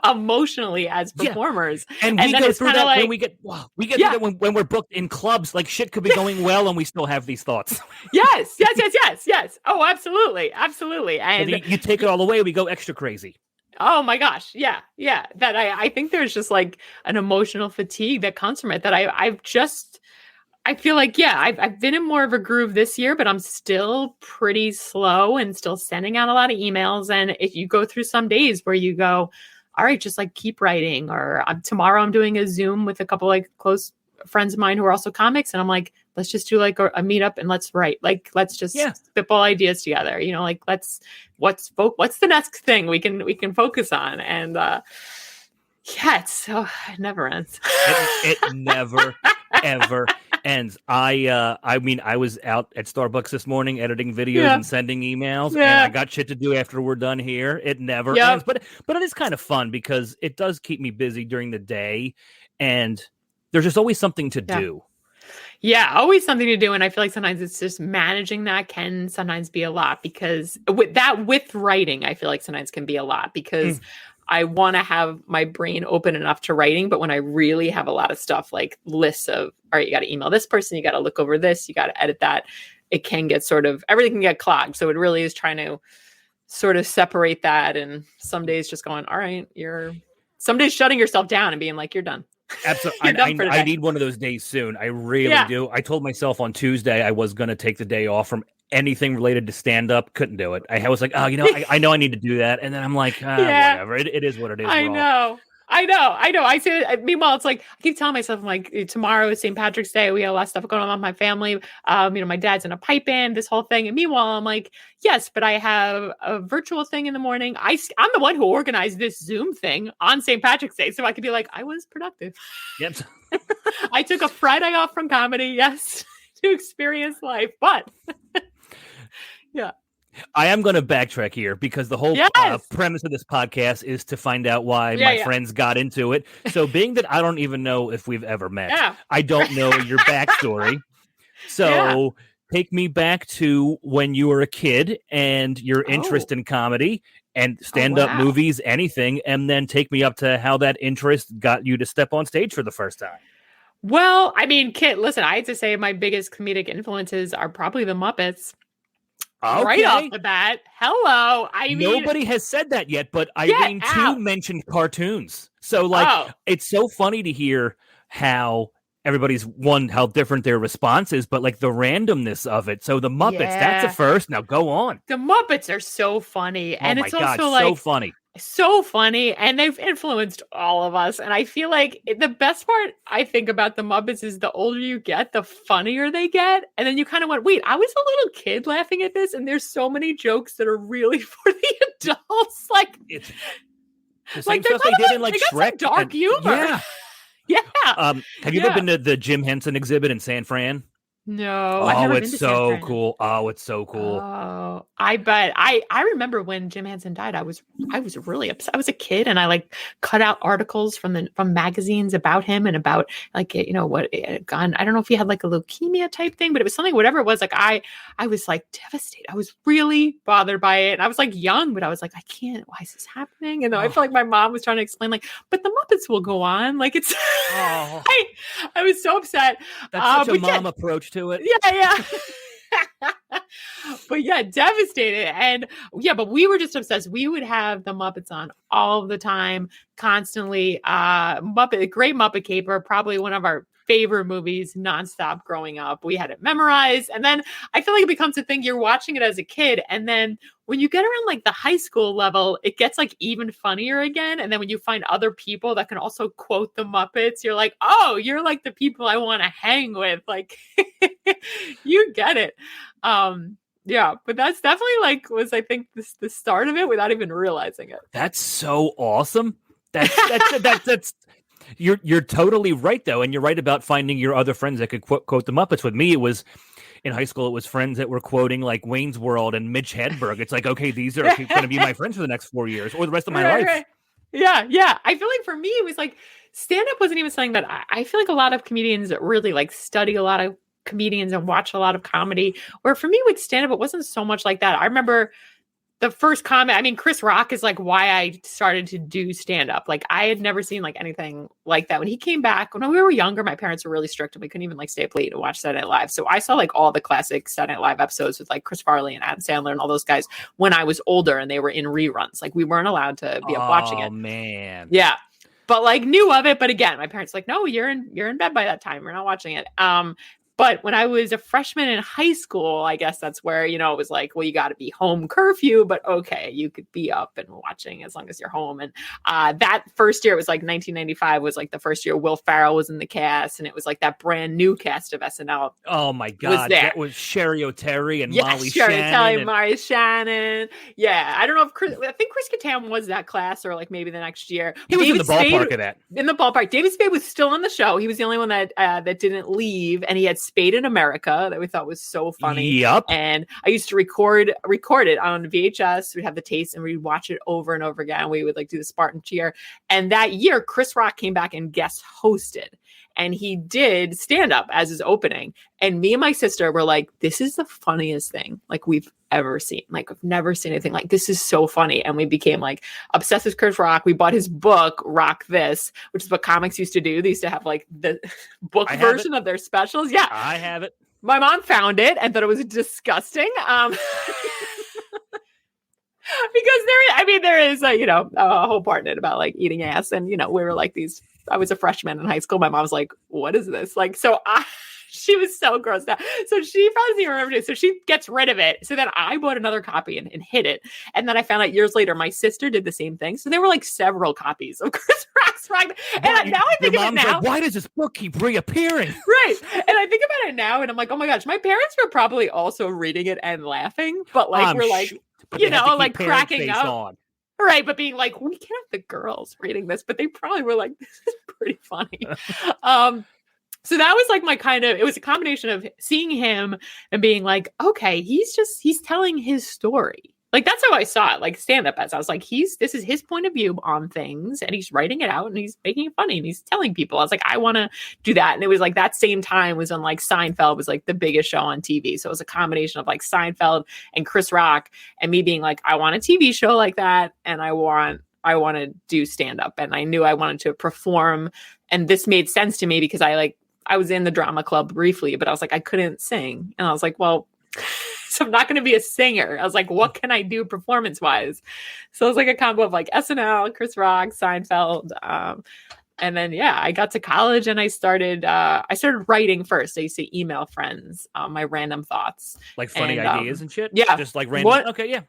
[SPEAKER 2] emotionally as performers.
[SPEAKER 1] And we go through that like, when we get that when we're booked in clubs, like shit could be going well and we still have these thoughts.
[SPEAKER 2] Yes. Oh, absolutely. And
[SPEAKER 1] you take it all away, we go extra crazy.
[SPEAKER 2] Oh my gosh. Yeah. That I think there's just like an emotional fatigue that comes from it that I feel like, I've been in more of a groove this year, but I'm still pretty slow and still sending out a lot of emails. And if you go through some days where you go, all right, just like keep writing, or tomorrow I'm doing a Zoom with a couple like close friends of mine who are also comics. And I'm like, let's just do like a meetup and let's write. Like, let's just spitball ideas together. You know, like what's the next thing we can focus on? And it never ends.
[SPEAKER 1] It never ever ends. I mean, I was out at Starbucks this morning editing videos and sending emails, and I got shit to do after we're done here. It never ends, but it is kind of fun because it does keep me busy during the day, and there's just always something to do.
[SPEAKER 2] Yeah, always something to do. And I feel like sometimes it's just managing that can sometimes be a lot, because with writing, I feel like sometimes can be a lot, because I want to have my brain open enough to writing. But when I really have a lot of stuff, like lists of, all right, you got to email this person, you got to look over this, you got to edit that, it can get everything can get clogged. So it really is trying to sort of separate that. And some days just going, all right, some days shutting yourself down and being like, you're done.
[SPEAKER 1] Absolutely. I need one of those days soon. I really do. I told myself on Tuesday I was going to take the day off from anything related to stand-up. Couldn't do it. I was like, I know I need to do that. And then I'm like, whatever. It is what it is.
[SPEAKER 2] I know. I say it. Meanwhile, it's like, I keep telling myself, I'm like, tomorrow is St. Patrick's Day. We have a lot of stuff going on with my family. My dad's in a pipe band, this whole thing. And meanwhile, I'm like, yes, but I have a virtual thing in the morning. I'm the one who organized this Zoom thing on St. Patrick's Day. So I could be like, I was productive.
[SPEAKER 1] Yep.
[SPEAKER 2] I took a Friday off from comedy, yes, to experience life. But yeah.
[SPEAKER 1] I am going to backtrack here because the whole premise of this podcast is to find out why my friends got into it. So being that I don't even know if we've ever met, I don't know your backstory. So take me back to when you were a kid and your interest in comedy and stand-up movies, anything, and then take me up to how that interest got you to step on stage for the first time.
[SPEAKER 2] Well, I mean, Kit, listen, I had to say my biggest comedic influences are probably the Muppets. Okay. Right off the bat. Hello.
[SPEAKER 1] Nobody has said that yet, but Irene too mentioned cartoons. So it's so funny to hear how everybody's how different their response is, but like the randomness of it. So the Muppets, that's a first. Now go on.
[SPEAKER 2] The Muppets are so funny. And it's also
[SPEAKER 1] so funny.
[SPEAKER 2] So funny, and they've influenced all of us. And I feel like the best part I think about the Muppets is the older you get, the funnier they get. And then you kind of went, wait, I was a little kid laughing at this, and there's so many jokes that are really for the adults. Like
[SPEAKER 1] it's the same stuff they did in like Shrek.
[SPEAKER 2] Dark humor.
[SPEAKER 1] Yeah. Have you ever been to the Jim Henson exhibit in San Fran?
[SPEAKER 2] No.
[SPEAKER 1] Oh, it's so cool. Oh, it's so cool.
[SPEAKER 2] Oh, I bet. I remember when Jim Henson died, I was really upset. I was a kid, and I cut out articles from magazines about him and about what gone. I don't know if he had like a leukemia type thing, but it was something, whatever it was. Like I was devastated. I was really bothered by it. And I was young, but I was like, I can't. Why is this happening? And I felt like my mom was trying to explain, but the Muppets will go on. Like it's. I was so upset.
[SPEAKER 1] That's such a mom approach to it.
[SPEAKER 2] Yeah. But devastated. And but we were just obsessed. We would have the Muppets on all the time, constantly. Great Muppet Caper, probably one of our favorite movies nonstop growing up. We had it memorized. And then I feel like it becomes a thing. You're watching it as a kid. And then when you get around the high school level, it gets even funnier again. And then when you find other people that can also quote the Muppets, you're like, oh, you're the people I want to hang with. You get it. But that's definitely was I think the start of it without even realizing it.
[SPEAKER 1] That's so awesome. That's You're totally right, though, and you're right about finding your other friends that could quote the Muppets. With me, it was in high school. It was friends that were quoting Wayne's World and Mitch Hedberg. It's okay, these are going to be my friends for the next 4 years or the rest of my life.
[SPEAKER 2] Right. Yeah. I feel for me, it was stand-up wasn't even something that I feel a lot of comedians really study a lot of comedians and watch a lot of comedy. Where for me with stand-up, it wasn't so much like that. I remember the first comment, Chris Rock is why I started to do stand-up. I had never seen anything like that. When he came back, when we were younger, my parents were really strict and we couldn't even stay up late to watch Saturday Night Live. So I saw all the classic Saturday Night Live episodes with Chris Farley and Adam Sandler and all those guys when I was older and they were in reruns. We weren't allowed to be up watching it.
[SPEAKER 1] Oh man.
[SPEAKER 2] Yeah. But knew of it. But again, my parents no, you're in bed by that time. We're not watching it. But when I was a freshman in high school, I guess that's where, it was well, you got to be home curfew, but okay, you could be up and watching as long as you're home. And that first year, it was 1995 was the first year Will Ferrell was in the cast. And it was that brand new cast of SNL.
[SPEAKER 1] Oh my God. That was Sherry O'Terry and Molly
[SPEAKER 2] Sherry
[SPEAKER 1] Shannon.
[SPEAKER 2] Molly Shannon. Yeah. I don't know if I think Chris Kattan was that class or maybe the next year.
[SPEAKER 1] He was in the ballpark of that.
[SPEAKER 2] In the ballpark. David Spade was still on the show. He was the only one that didn't leave. And he had Spade in America that we thought was so funny.
[SPEAKER 1] Yep.
[SPEAKER 2] And I used to record it on VHS. We'd have the tapes and we'd watch it over and over again. We would do the Spartan cheer. And that year, Chris Rock came back and guest hosted. and he did stand up as his opening. And me and my sister were like, this is the funniest thing like we've ever seen. Like, I've never seen anything like this. Is so funny. And we became like obsessed with Chris Rock. We bought his book, Rock This, which is what comics used to do. They used to have like the book version of their specials. Yeah.
[SPEAKER 1] I have it.
[SPEAKER 2] My mom found it and thought it was disgusting. Because there is a whole part in it about like eating ass. And, we were like I was a freshman in high school. My mom was like, what is this? Like, she was so grossed out. So she probably doesn't even remember it. So she gets rid of it. So then I bought another copy and hid it. And then I found out years later, my sister did the same thing. So there were like several copies of Chris Rock's Rock. And now I think of it now.
[SPEAKER 1] Like, why does this book keep reappearing?
[SPEAKER 2] Right. And I think about it now and I'm like, oh my gosh, my parents were probably also reading it and laughing. But like, we're like, like cracking up. On. Right. But being like, we can't have the girls reading this. But they probably were like, this is pretty funny. So that was like it was a combination of seeing him and being like, okay, he's telling his story. Like, that's how I saw it, like stand up as. I was like, this is his point of view on things and he's writing it out and he's making it funny and he's telling people. I was like, I want to do that. And it was like that same time was when like Seinfeld was like the biggest show on TV. So it was a combination of like Seinfeld and Chris Rock and me being like, I want a TV show like that. And I want to do stand up. And I knew I wanted to perform. And this made sense to me because I was in the drama club briefly, but I was like, I couldn't sing. And I was like, well, so I'm not going to be a singer. I was like, what can I do performance wise? So it was like a combo of like SNL, Chris Rock, Seinfeld. And then, I got to college and I started writing first. I used to email friends my random thoughts.
[SPEAKER 1] Like funny ideas and shit?
[SPEAKER 2] Yeah.
[SPEAKER 1] Just like random. Okay, yeah.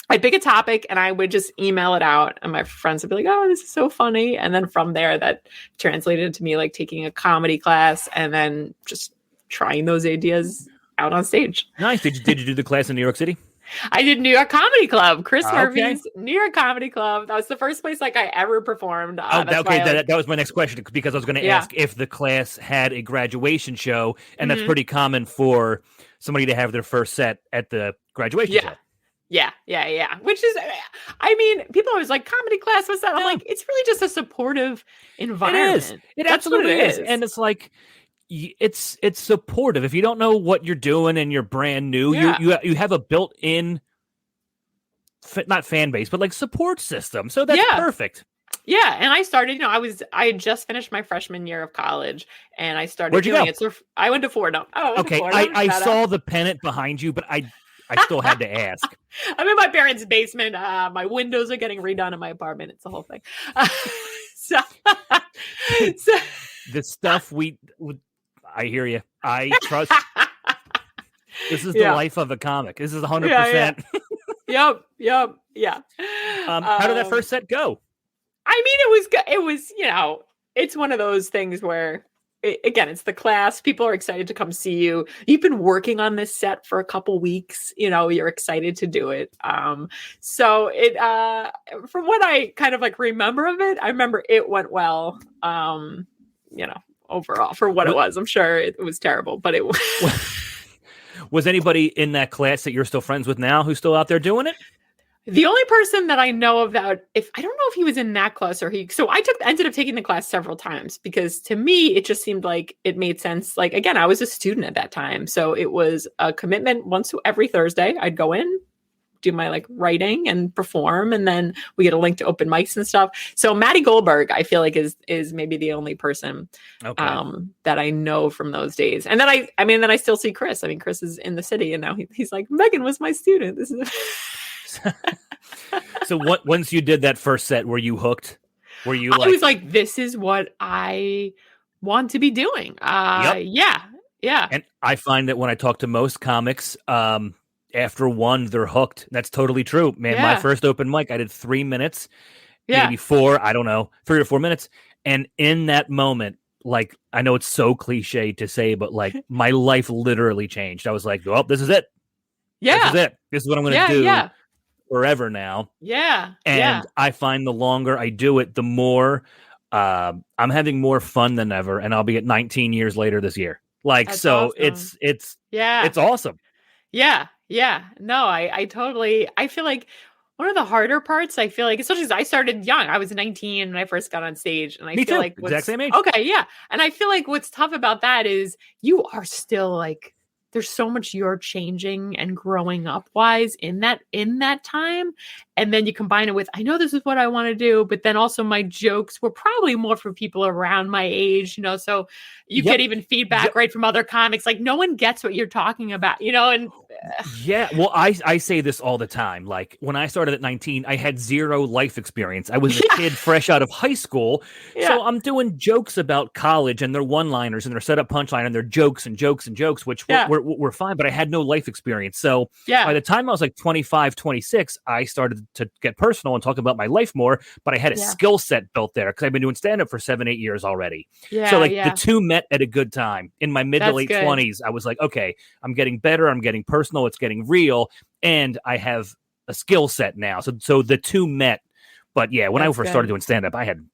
[SPEAKER 2] I'd pick a topic and I would just email it out and my friends would be like, oh, this is so funny. And then from there that translated to me like taking a comedy class and then just trying those ideas out on stage.
[SPEAKER 1] Nice. Did you do the class in New York City?
[SPEAKER 2] I did New York Comedy Club, Chris Murphy's New York Comedy Club. That was the first place like I ever performed.
[SPEAKER 1] That was my next question because I was going to ask if the class had a graduation show, and that's pretty common for somebody to have their first set at the graduation show.
[SPEAKER 2] Yeah. Which is, I mean, people always like comedy class. What's that? I'm like, it's really just a supportive environment.
[SPEAKER 1] It is. It absolutely is. And it's like, it's supportive. If you don't know what you're doing and you're brand new, you have a built-in, not fan base, but like support system. So that's perfect.
[SPEAKER 2] Yeah, and I started, I had just finished my freshman year of college, and I started doing it. So I went to Fordham.
[SPEAKER 1] Okay, I saw the pennant behind you, but I still had to ask.
[SPEAKER 2] I'm in my parents' basement. My windows are getting redone in my apartment. It's the whole thing. So
[SPEAKER 1] the stuff I hear you. I trust. This is the life of a comic. This is 100%.
[SPEAKER 2] Yep. Yeah.
[SPEAKER 1] How did that first set go?
[SPEAKER 2] I mean, it was, it's one of those things where, again, it's the class. People are excited to come see you. You've been working on this set for a couple weeks. You're excited to do it. So it, from what I kind of like remember of it, I remember it went well. Overall for what it was. I'm sure it was terrible, but it was.
[SPEAKER 1] Was anybody in that class that you're still friends with now who's still out there doing it?
[SPEAKER 2] The only person that I know of that, I don't know if he was in that class or so I ended up taking the class several times because to me, it just seemed like it made sense. Like, again, I was a student at that time. So it was a commitment every Thursday. I'd go in, do my like writing and perform. And then we get a link to open mics and stuff. So Maddie Goldberg, I feel like is maybe the only person that I know from those days. And then I still see Chris. I mean, Chris is in the city and now he's like, Meghan was my student. This is
[SPEAKER 1] So once you did that first set, were you hooked? Were you
[SPEAKER 2] I was like, this is what I want to be doing. Yeah.
[SPEAKER 1] And I find that when I talk to most comics, after one, they're hooked. That's totally true, man. My first open mic, I did 3 minutes, maybe 4, I don't know, 3 or 4 minutes. And in that moment, like, I know it's so cliche to say, but like my life literally changed. I was like, well, this is it.
[SPEAKER 2] Yeah.
[SPEAKER 1] This is it. This is what I'm going to do forever now.
[SPEAKER 2] Yeah.
[SPEAKER 1] And I find the longer I do it, the more I'm having more fun than ever. And I'll be at 19 years later this year. Like, that's so awesome. It's awesome.
[SPEAKER 2] Yeah. No, I totally, I feel like one of the harder parts, I feel like, especially as I started young, I was 19 when I first got on stage. And I
[SPEAKER 1] Me
[SPEAKER 2] feel
[SPEAKER 1] too.
[SPEAKER 2] like
[SPEAKER 1] Exact same age.
[SPEAKER 2] okay, yeah. And I feel like what's tough about that is you are still like, there's so much you're changing and growing up wise in that time. And then you combine it with, I know this is what I want to do, but then also my jokes were probably more for people around my age, so you get even feedback right from other comics. Like no one gets what you're talking about, and
[SPEAKER 1] yeah, well, I say this all the time. Like when I started at 19, I had zero life experience. I was a kid fresh out of high school. So I'm doing jokes about college and their one-liners and their setup punchline and their jokes and jokes and jokes, which were fine, but I had no life experience. So by the time I was like 25, 26, I started to get personal and talk about my life more, but I had a skill set built there because I've been doing stand-up for 7-8 years already. So the two met at a good time. In my mid to late 20s, I was like, okay, I'm getting better. I'm getting personal. It's getting real. And I have a skill set now. So the two met. But yeah, when I first started doing stand-up, I had,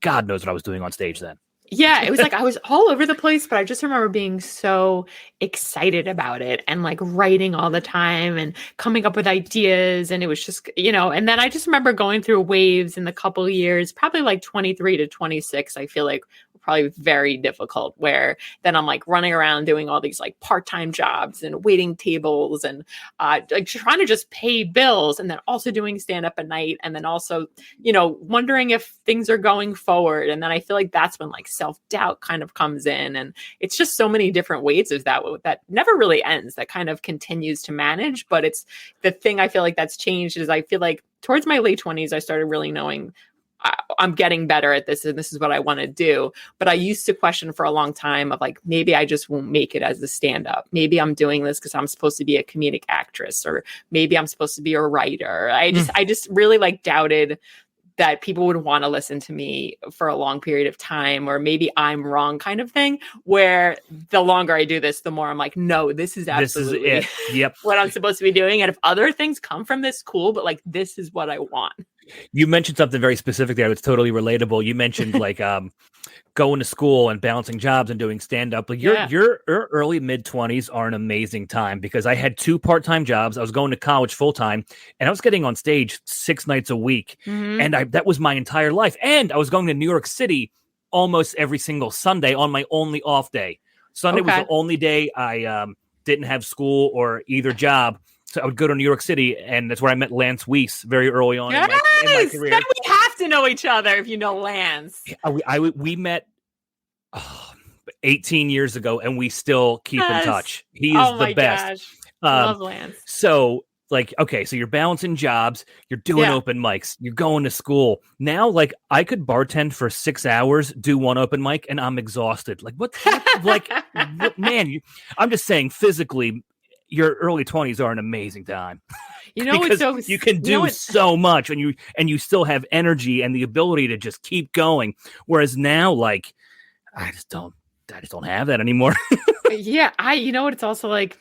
[SPEAKER 1] God knows what I was doing on stage then.
[SPEAKER 2] Yeah, it was like I was all over the place, but I just remember being so excited about it and like writing all the time and coming up with ideas. And it was just, and then I just remember going through waves in the couple of years, probably like 23 to 26, I feel like probably very difficult, where then I'm like running around doing all these like part-time jobs and waiting tables and like trying to just pay bills, and then also doing stand-up at night, and then also, wondering if things are going forward. And then I feel like that's when like self-doubt kind of comes in, and it's just so many different ways of that never really ends, that kind of continues to manage. But it's the thing I feel like that's changed is I feel like towards my late 20s, I started really knowing I'm getting better at this and this is what I want to do. But I used to question for a long time of like, maybe I just won't make it as a stand-up. Maybe I'm doing this because I'm supposed to be a comedic actress, or maybe I'm supposed to be a writer. I just really like doubted that people would want to listen to me for a long period of time, or maybe I'm wrong kind of thing, where the longer I do this, the more I'm like, no, this is absolutely what I'm supposed to be doing. And if other things come from this, cool, but like, this is what I want.
[SPEAKER 1] You mentioned something very specific there that's totally relatable. You mentioned like going to school and balancing jobs and doing stand-up. Like your early mid-20s are an amazing time, because I had 2 part-time jobs. I was going to college full-time, and I was getting on stage 6 nights a week. And that was my entire life. And I was going to New York City almost every single Sunday on my only off day. Sunday was the only day I didn't have school or either job. So I would go to New York City, and that's where I met Lance Weiss very early on in my career.
[SPEAKER 2] Then we have to know each other if you know Lance.
[SPEAKER 1] We met 18 years ago, and we still keep in touch. He is the best.
[SPEAKER 2] Gosh. I love Lance.
[SPEAKER 1] So, like, okay, so you're balancing jobs, you're doing open mics, you're going to school. Now, like, I could bartend for 6 hours, do one open mic, and I'm exhausted. Like, man, I'm just saying physically, your early 20s are an amazing time. Because you can do so much, and you still have energy and the ability to just keep going. Whereas now, like, I just don't have that anymore.
[SPEAKER 2] It's also like,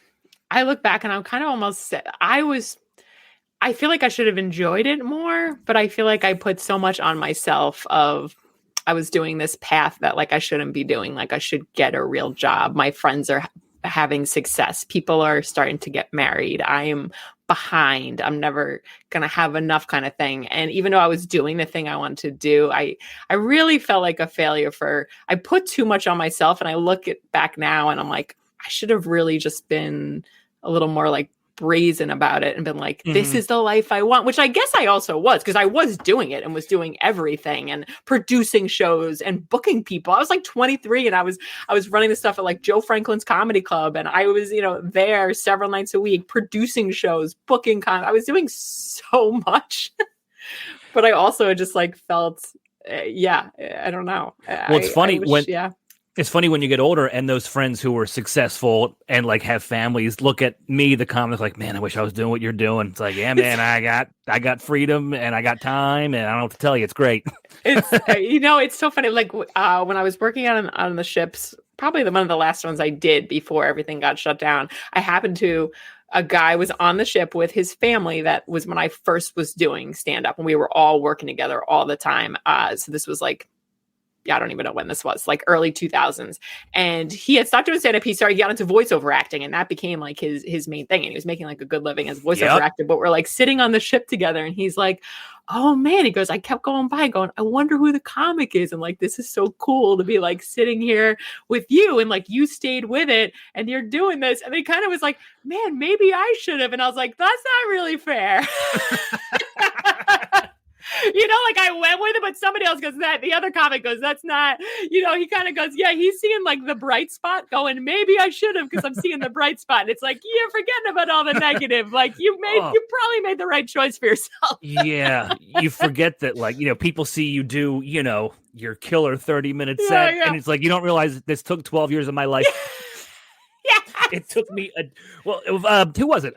[SPEAKER 2] I look back and I'm kind of almost, I feel like I should have enjoyed it more, but I feel like I put so much on myself of, I was doing this path that like I shouldn't be doing. Like I should get a real job. My friends are having success. People are starting to get married. I am behind. I'm never going to have enough kind of thing. And even though I was doing the thing I wanted to do, I really felt like a failure I put too much on myself. And I look back now and I'm like, I should have really just been a little more like brazen about it and been like, this is the life I want, which I guess I also was, because I was doing it and was doing everything and producing shows and booking people. I was like 23 and I was running the stuff at like Joe Franklin's Comedy Club, and I was, there several nights a week producing shows, booking I was doing so much. But I also just like felt I don't know.
[SPEAKER 1] Well, it's funny It's funny when you get older and those friends who were successful and like have families look at me, the comics, like, man, I wish I was doing what you're doing. It's like, yeah, man, I got freedom and I got time, and I don't know what to tell you. It's great.
[SPEAKER 2] It's it's so funny. Like when I was working on the ships, probably one of the last ones I did before everything got shut down, a guy was on the ship with his family. That was when I first was doing stand up, and we were all working together all the time. So this was like I don't even know when this was, like early 2000s. And he had stopped doing stand-up. He started getting into voiceover acting, and that became like his main thing. And he was making like a good living as voiceover actor. But we're like sitting on the ship together, and he's like, oh man, he goes, I kept going by going, I wonder who the comic is. And like, this is so cool to be like sitting here with you, and like you stayed with it and you're doing this. And he kind of was like, man, maybe I should have. And I was like, that's not really fair. Like I went with it, but somebody else goes, that the other comic goes, that's not, he kind of goes, yeah, he's seeing like the bright spot going, maybe I should have, because I'm seeing the bright spot. And it's like, you're forgetting about all the negative. Like you probably made the right choice for yourself.
[SPEAKER 1] Yeah. You forget that, like, people see you do, your killer 30-minute set. And it's like, you don't realize this took 12 years of my life. It took me who was it?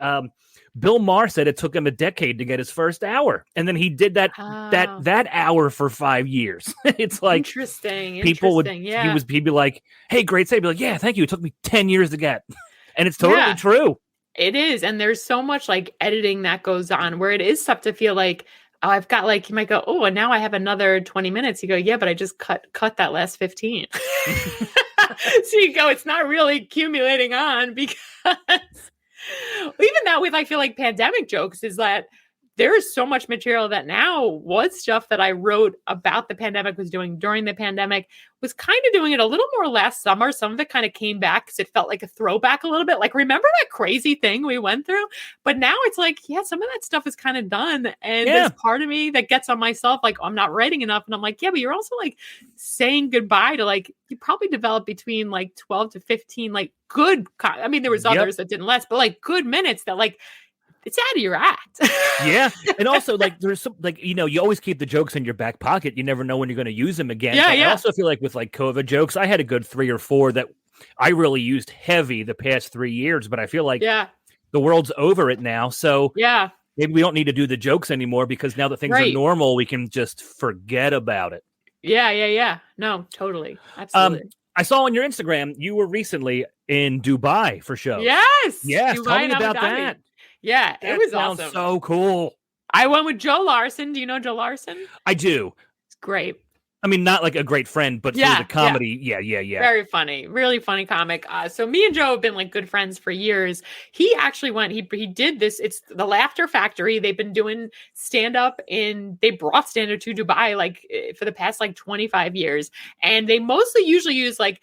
[SPEAKER 1] Bill Maher said it took him a decade to get his first hour, and then he did that hour for 5 years. It's like people would he'd be like, "Hey, great set." He'd be like, "Yeah, thank you. It took me 10 years to get," and it's totally true.
[SPEAKER 2] It is, and there's so much like editing that goes on where it is tough to feel like, oh, I've got like, you might go, oh, and now I have another 20 minutes. You go, yeah, but I just cut that last 15. So you go, it's not really accumulating on, because even that with, I feel like pandemic jokes is that there is so much material that now was stuff that I wrote about the pandemic, was doing during the pandemic, was kind of doing it a little more last summer. Some of it kind of came back because it felt like a throwback a little bit. Like, remember that crazy thing we went through? But now it's like, yeah, some of that stuff is kind of done. And there's part of me that gets on myself, like, I'm not writing enough. And I'm like, yeah, but you're also like saying goodbye to, like, you probably developed between like 12 to 15, like good, I mean, there was others that didn't last, but like good minutes that like, it's out of your act.
[SPEAKER 1] Yeah. And also, like, there's some, like, you always keep the jokes in your back pocket. You never know when you're going to use them again. Yeah, I also feel like with like COVID jokes, I had a good 3 or 4 that I really used heavy the past 3 years, but I feel like the world's over it now. So maybe we don't need to do the jokes anymore, because now that things are normal, we can just forget about it.
[SPEAKER 2] Yeah. No, totally. Absolutely.
[SPEAKER 1] I saw on your Instagram, you were recently in Dubai for shows.
[SPEAKER 2] Yes.
[SPEAKER 1] Dubai, tell me about that.
[SPEAKER 2] Yeah, it was awesome.
[SPEAKER 1] So cool.
[SPEAKER 2] I went with Joe Larson. Do you know Joe Larson?
[SPEAKER 1] I do.
[SPEAKER 2] It's great.
[SPEAKER 1] I mean, not like a great friend, but through the comedy. Yeah.
[SPEAKER 2] Very funny. Really funny comic. So me and Joe have been like good friends for years. He actually went, he did this. It's the Laughter Factory. They've been doing stand-up they brought stand-up to Dubai like for the past like 25 years. And they mostly usually use like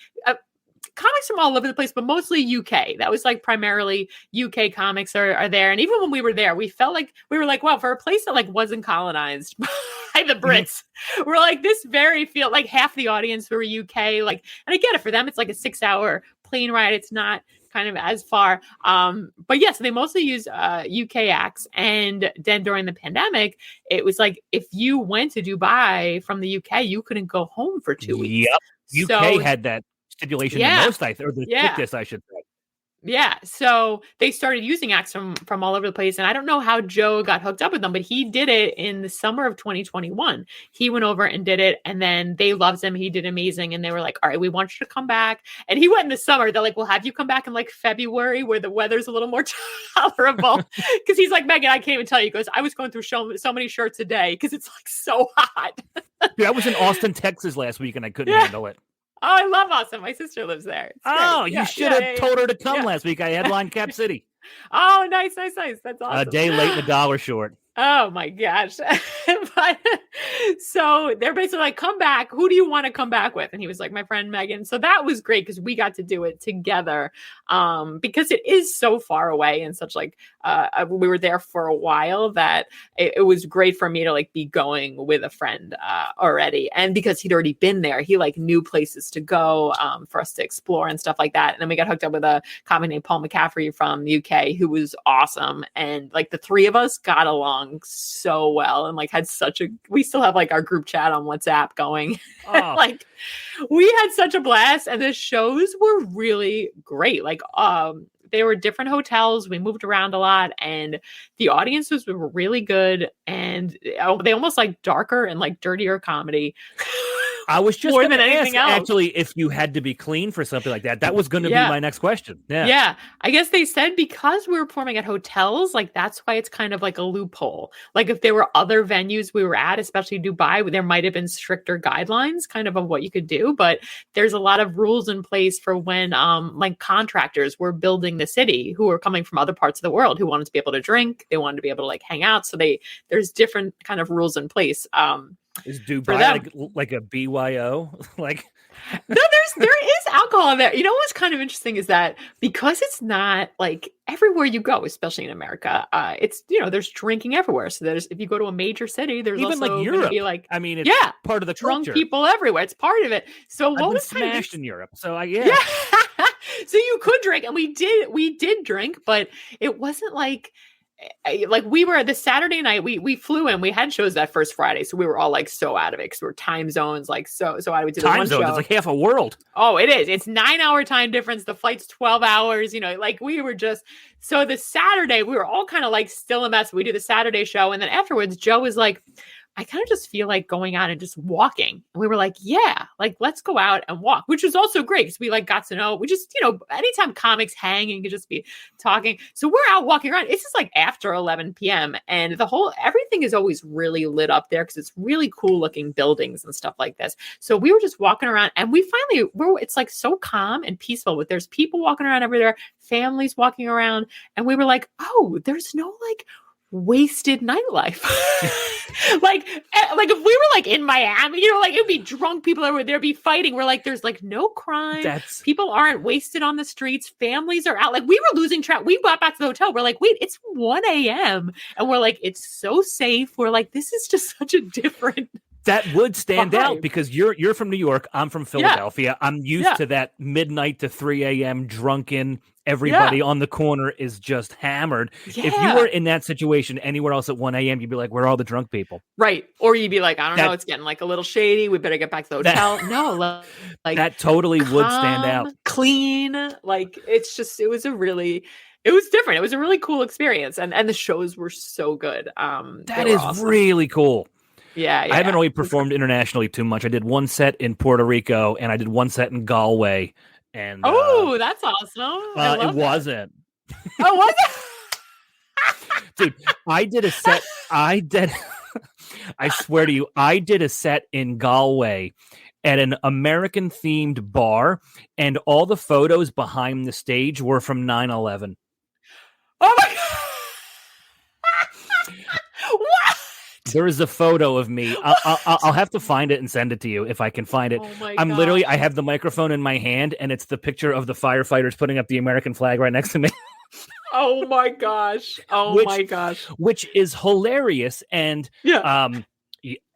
[SPEAKER 2] comics from all over the place, but mostly UK. That was like primarily UK comics are there. And even when we were there, we felt like we were like, wow, for a place that like wasn't colonized by the Brits, we're like this very feel like half the audience were UK. Like, and I get it, for them, it's like a 6-hour plane ride. It's not kind of as far. But yes, they mostly use UK acts. And then during the pandemic, it was like, if you went to Dubai from the UK, you couldn't go home for 2 weeks.
[SPEAKER 1] Yep. UK had that stipulation the most, or the strictest, I should say.
[SPEAKER 2] Yeah. So they started using acts from all over the place. And I don't know how Joe got hooked up with them, but he did it in the summer of 2021. He went over and did it. And then they loved him. He did amazing. And they were like, all right, we want you to come back. And he went in the summer. They're like, we'll have you come back in like February where the weather's a little more tolerable. Because he's like, Meghan, I can't even tell you. He goes, I was going through so many shirts a day because it's like so hot.
[SPEAKER 1] Dude, I was in Austin, Texas last week and I couldn't handle it.
[SPEAKER 2] Oh, I love Austin. My sister lives there.
[SPEAKER 1] You should have told her to come last week. I headlined Cap City.
[SPEAKER 2] Oh, nice. That's awesome.
[SPEAKER 1] A day late and $1 short.
[SPEAKER 2] Oh my gosh. But so they're basically like, come back. Who do you want to come back with? And he was like, my friend Meghan. So that was great because we got to do it together. Because it is so far away and such like, we were there for a while that it was great for me to like be going with a friend already. And because he'd already been there, he like knew places to go for us to explore and stuff like that. And then we got hooked up with a comic named Paul McCaffrey from the UK who was awesome. And like the three of us got along so well and like had we still have like our group chat on WhatsApp going. Like we had such a blast and the shows were really great. Like they were different hotels. We moved around a lot and the audiences were really good. And they almost like darker and like dirtier comedy,
[SPEAKER 1] I was just
[SPEAKER 2] more
[SPEAKER 1] going
[SPEAKER 2] than
[SPEAKER 1] to
[SPEAKER 2] anything
[SPEAKER 1] ask,
[SPEAKER 2] else.
[SPEAKER 1] actually, if you had to be clean for something like that. That was going to be my next question.
[SPEAKER 2] Yeah. I guess they said because we were performing at hotels, like that's why it's kind of like a loophole. Like if there were other venues we were at, especially Dubai, there might have been stricter guidelines kind of what you could do. But there's a lot of rules in place for when like contractors were building the city who were coming from other parts of the world who wanted to be able to drink. They wanted to be able to like hang out. So there's different kind of rules in place.
[SPEAKER 1] Is Dubai like a BYO? Like
[SPEAKER 2] no, there is alcohol there. You know what's kind of interesting is that because it's not like everywhere you go, especially in America, it's there's drinking everywhere. So there's if you go to a major city, there's
[SPEAKER 1] even
[SPEAKER 2] also
[SPEAKER 1] like Europe.
[SPEAKER 2] Be like,
[SPEAKER 1] I mean, it's part of the
[SPEAKER 2] drunk
[SPEAKER 1] culture.
[SPEAKER 2] People everywhere. It's part of it. So
[SPEAKER 1] what was smashed in Europe? So
[SPEAKER 2] so you could drink, and we did drink, but it wasn't like we were the Saturday night we flew in, we had shows that first Friday, so we were all like so out of it because we're time zones like so out of it.
[SPEAKER 1] Time zones, it's like half a world.
[SPEAKER 2] Oh, it is. It's 9-hour time difference. The flight's 12 hours. Like we were just so the Saturday we were all kind of like still a mess. We do the Saturday show, and then afterwards Joe was like, I kind of just feel like going out and just walking. And we were like, yeah, like let's go out and walk, which was also great because we like got to know, we just, anytime comics hang and you can just be talking. So we're out walking around. It's just like after 11 p.m. and everything is always really lit up there because it's really cool looking buildings and stuff like this. So we were just walking around, and it's like so calm and peaceful there's people walking around everywhere, families walking around. And we were like, oh, there's no like wasted nightlife. like if we were like in Miami, like it'd be drunk people everywhere, there'd be fighting. We're like, there's like no crime. People aren't wasted on the streets. Families are out. Like we were losing track. We got back to the hotel. We're like, wait, it's 1 a.m. And we're like, it's so safe. We're like, this is just such a different.
[SPEAKER 1] That would stand out because you're from New York. I'm from Philadelphia. I'm used to that midnight to 3 a.m. drunken. Everybody on the corner is just hammered. Yeah. If you were in that situation anywhere else at 1 a.m., you'd be like, where are all the drunk people?
[SPEAKER 2] Right. Or you'd be like, I don't know, it's getting like a little shady. We better get back to the hotel. No, like
[SPEAKER 1] that totally would stand out.
[SPEAKER 2] Clean. Like it was different. It was a really cool experience. And the shows were so good.
[SPEAKER 1] That is awesome. Really cool.
[SPEAKER 2] Yeah,
[SPEAKER 1] I haven't really performed internationally too much. I did one set in Puerto Rico and I did one set in Galway. And
[SPEAKER 2] that's awesome.
[SPEAKER 1] It wasn't.
[SPEAKER 2] Oh, was it?
[SPEAKER 1] Dude, I did a set. I swear to you, I did a set in Galway at an American themed bar, and all the photos behind the stage were from 9/11.
[SPEAKER 2] Oh my God. What?
[SPEAKER 1] There is a photo of me. I'll have to find it and send it to you if I can find it.
[SPEAKER 2] Oh my
[SPEAKER 1] I'm literally, I have the microphone in my hand, and it's the picture of the firefighters putting up the American flag right next to me.
[SPEAKER 2] Oh my gosh. My gosh.
[SPEAKER 1] Which is hilarious. And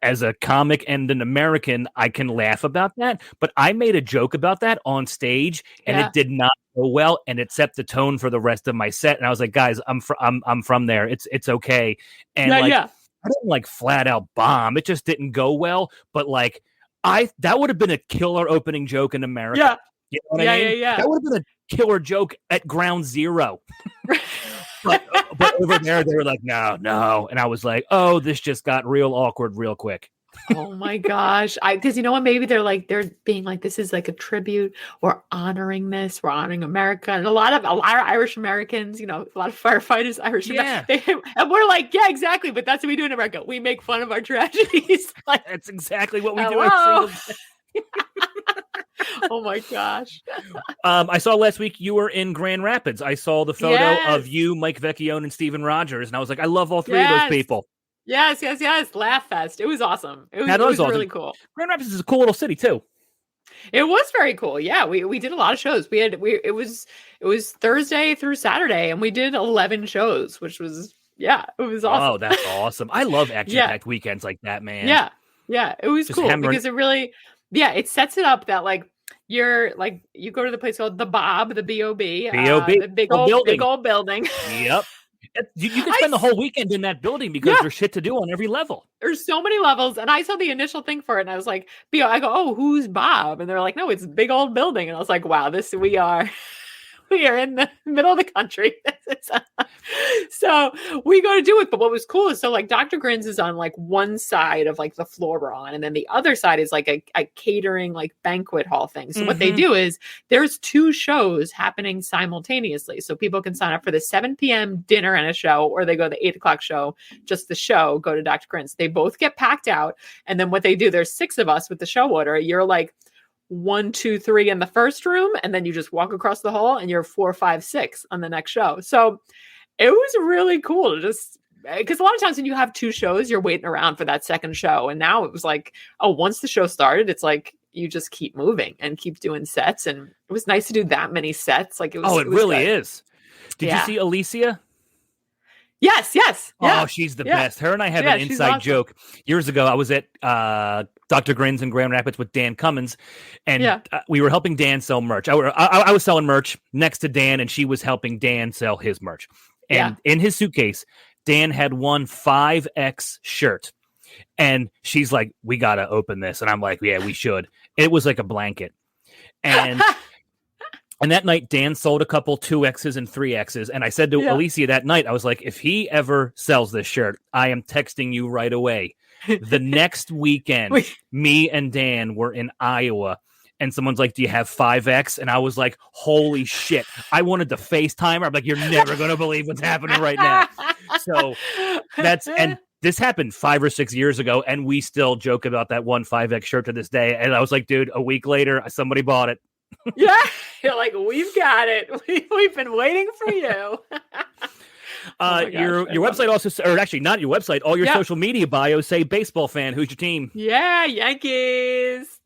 [SPEAKER 1] as a comic and an American, I can laugh about that. But I made a joke about that on stage, and it did not go well, and it set the tone for the rest of my set. And I was like, guys, I'm from there. It's okay. And I didn't like flat out bomb. It just didn't go well. But like, that would have been a killer opening joke in America.
[SPEAKER 2] Yeah.
[SPEAKER 1] You know what I mean? That would have been a killer joke at ground zero. but over there, they were like, no. And I was like, oh, this just got real awkward real quick.
[SPEAKER 2] Oh my gosh. Because you know what? Maybe they're being like, this is like a tribute. We're honoring this. We're honoring America. And a lot of Irish Americans, a lot of firefighters, Irish. Yeah. And we're like, yeah, exactly. But that's what we do in America. We make fun of our tragedies.
[SPEAKER 1] Like, that's exactly what we do every single day.
[SPEAKER 2] Oh my gosh.
[SPEAKER 1] I saw last week you were in Grand Rapids. I saw the photo of you, Mike Vecchione, and Steven Rogers. And I was like, I love all three of those people.
[SPEAKER 2] Yes. Laugh Fest. It was awesome. It was awesome. Really cool.
[SPEAKER 1] Grand Rapids is a cool little city too.
[SPEAKER 2] It was very cool. Yeah, we did a lot of shows. It was Thursday through Saturday, and we did 11 shows, which was it was awesome.
[SPEAKER 1] Oh, that's awesome. I love action-packed weekends like that, man.
[SPEAKER 2] Yeah, it was just cool because it really it sets it up that like you're like you go to the place called the Bob, the B-O-B, the big old building.
[SPEAKER 1] Yep. You can spend the whole weekend in that building because there's shit to do on every level.
[SPEAKER 2] There's so many levels. And I saw the initial thing for it and I was like, I go, oh, who's Bob? And they're like, no, it's a big old building. And I was like, wow, we are we are in the middle of the country. So we go to do it. But what was cool is, so like Dr. Grins is on like one side of like the floor we're on, and then the other side is like a catering like banquet hall thing. So what they do is there's 2 shows happening simultaneously. So people can sign up for the 7 p.m. dinner and a show, or they go to the 8 o'clock show, just the show, go to Dr. Grins. They both get packed out. And then what they do, there's 6 of us with the show order. You're like 1, 2, 3 in the first room, and then you just walk across the hall and you're 4, 5, 6 on the next show. So it was really cool to just, because a lot of times when you have 2 shows, you're waiting around for that second show. And now it was like, oh, once the show started, it's like you just keep moving and keep doing sets. And it was nice to do that many sets. Like it was.
[SPEAKER 1] Oh, it really
[SPEAKER 2] good.
[SPEAKER 1] is. Did you see Alicia?
[SPEAKER 2] Yes.
[SPEAKER 1] Oh, she's the best. Her and I have an inside joke. Years ago, I was at Dr. Grins in Grand Rapids with Dan Cummins, and we were helping Dan sell merch. I was selling merch next to Dan, and she was helping Dan sell his merch. And in his suitcase, Dan had one 5X shirt. And she's like, we got to open this. And I'm like, yeah, we should. It was like a blanket. And and that night, Dan sold a couple 2Xs and 3Xs. And I said to Alicia that night, I was like, if he ever sells this shirt, I am texting you right away. The next weekend, me and Dan were in Iowa. And someone's like, do you have 5X? And I was like, holy shit. I wanted to FaceTime her. I'm like, you're never going to believe what's happening right now. So and this happened 5 or 6 years ago. And we still joke about that one 5X shirt to this day. And I was like, dude, a week later, somebody bought it.
[SPEAKER 2] Yeah. You're like, we've got it. We've been waiting for you.
[SPEAKER 1] Your website also, or actually not your website, all your social media bios say baseball fan. Who's your team?
[SPEAKER 2] Yeah, Yankees.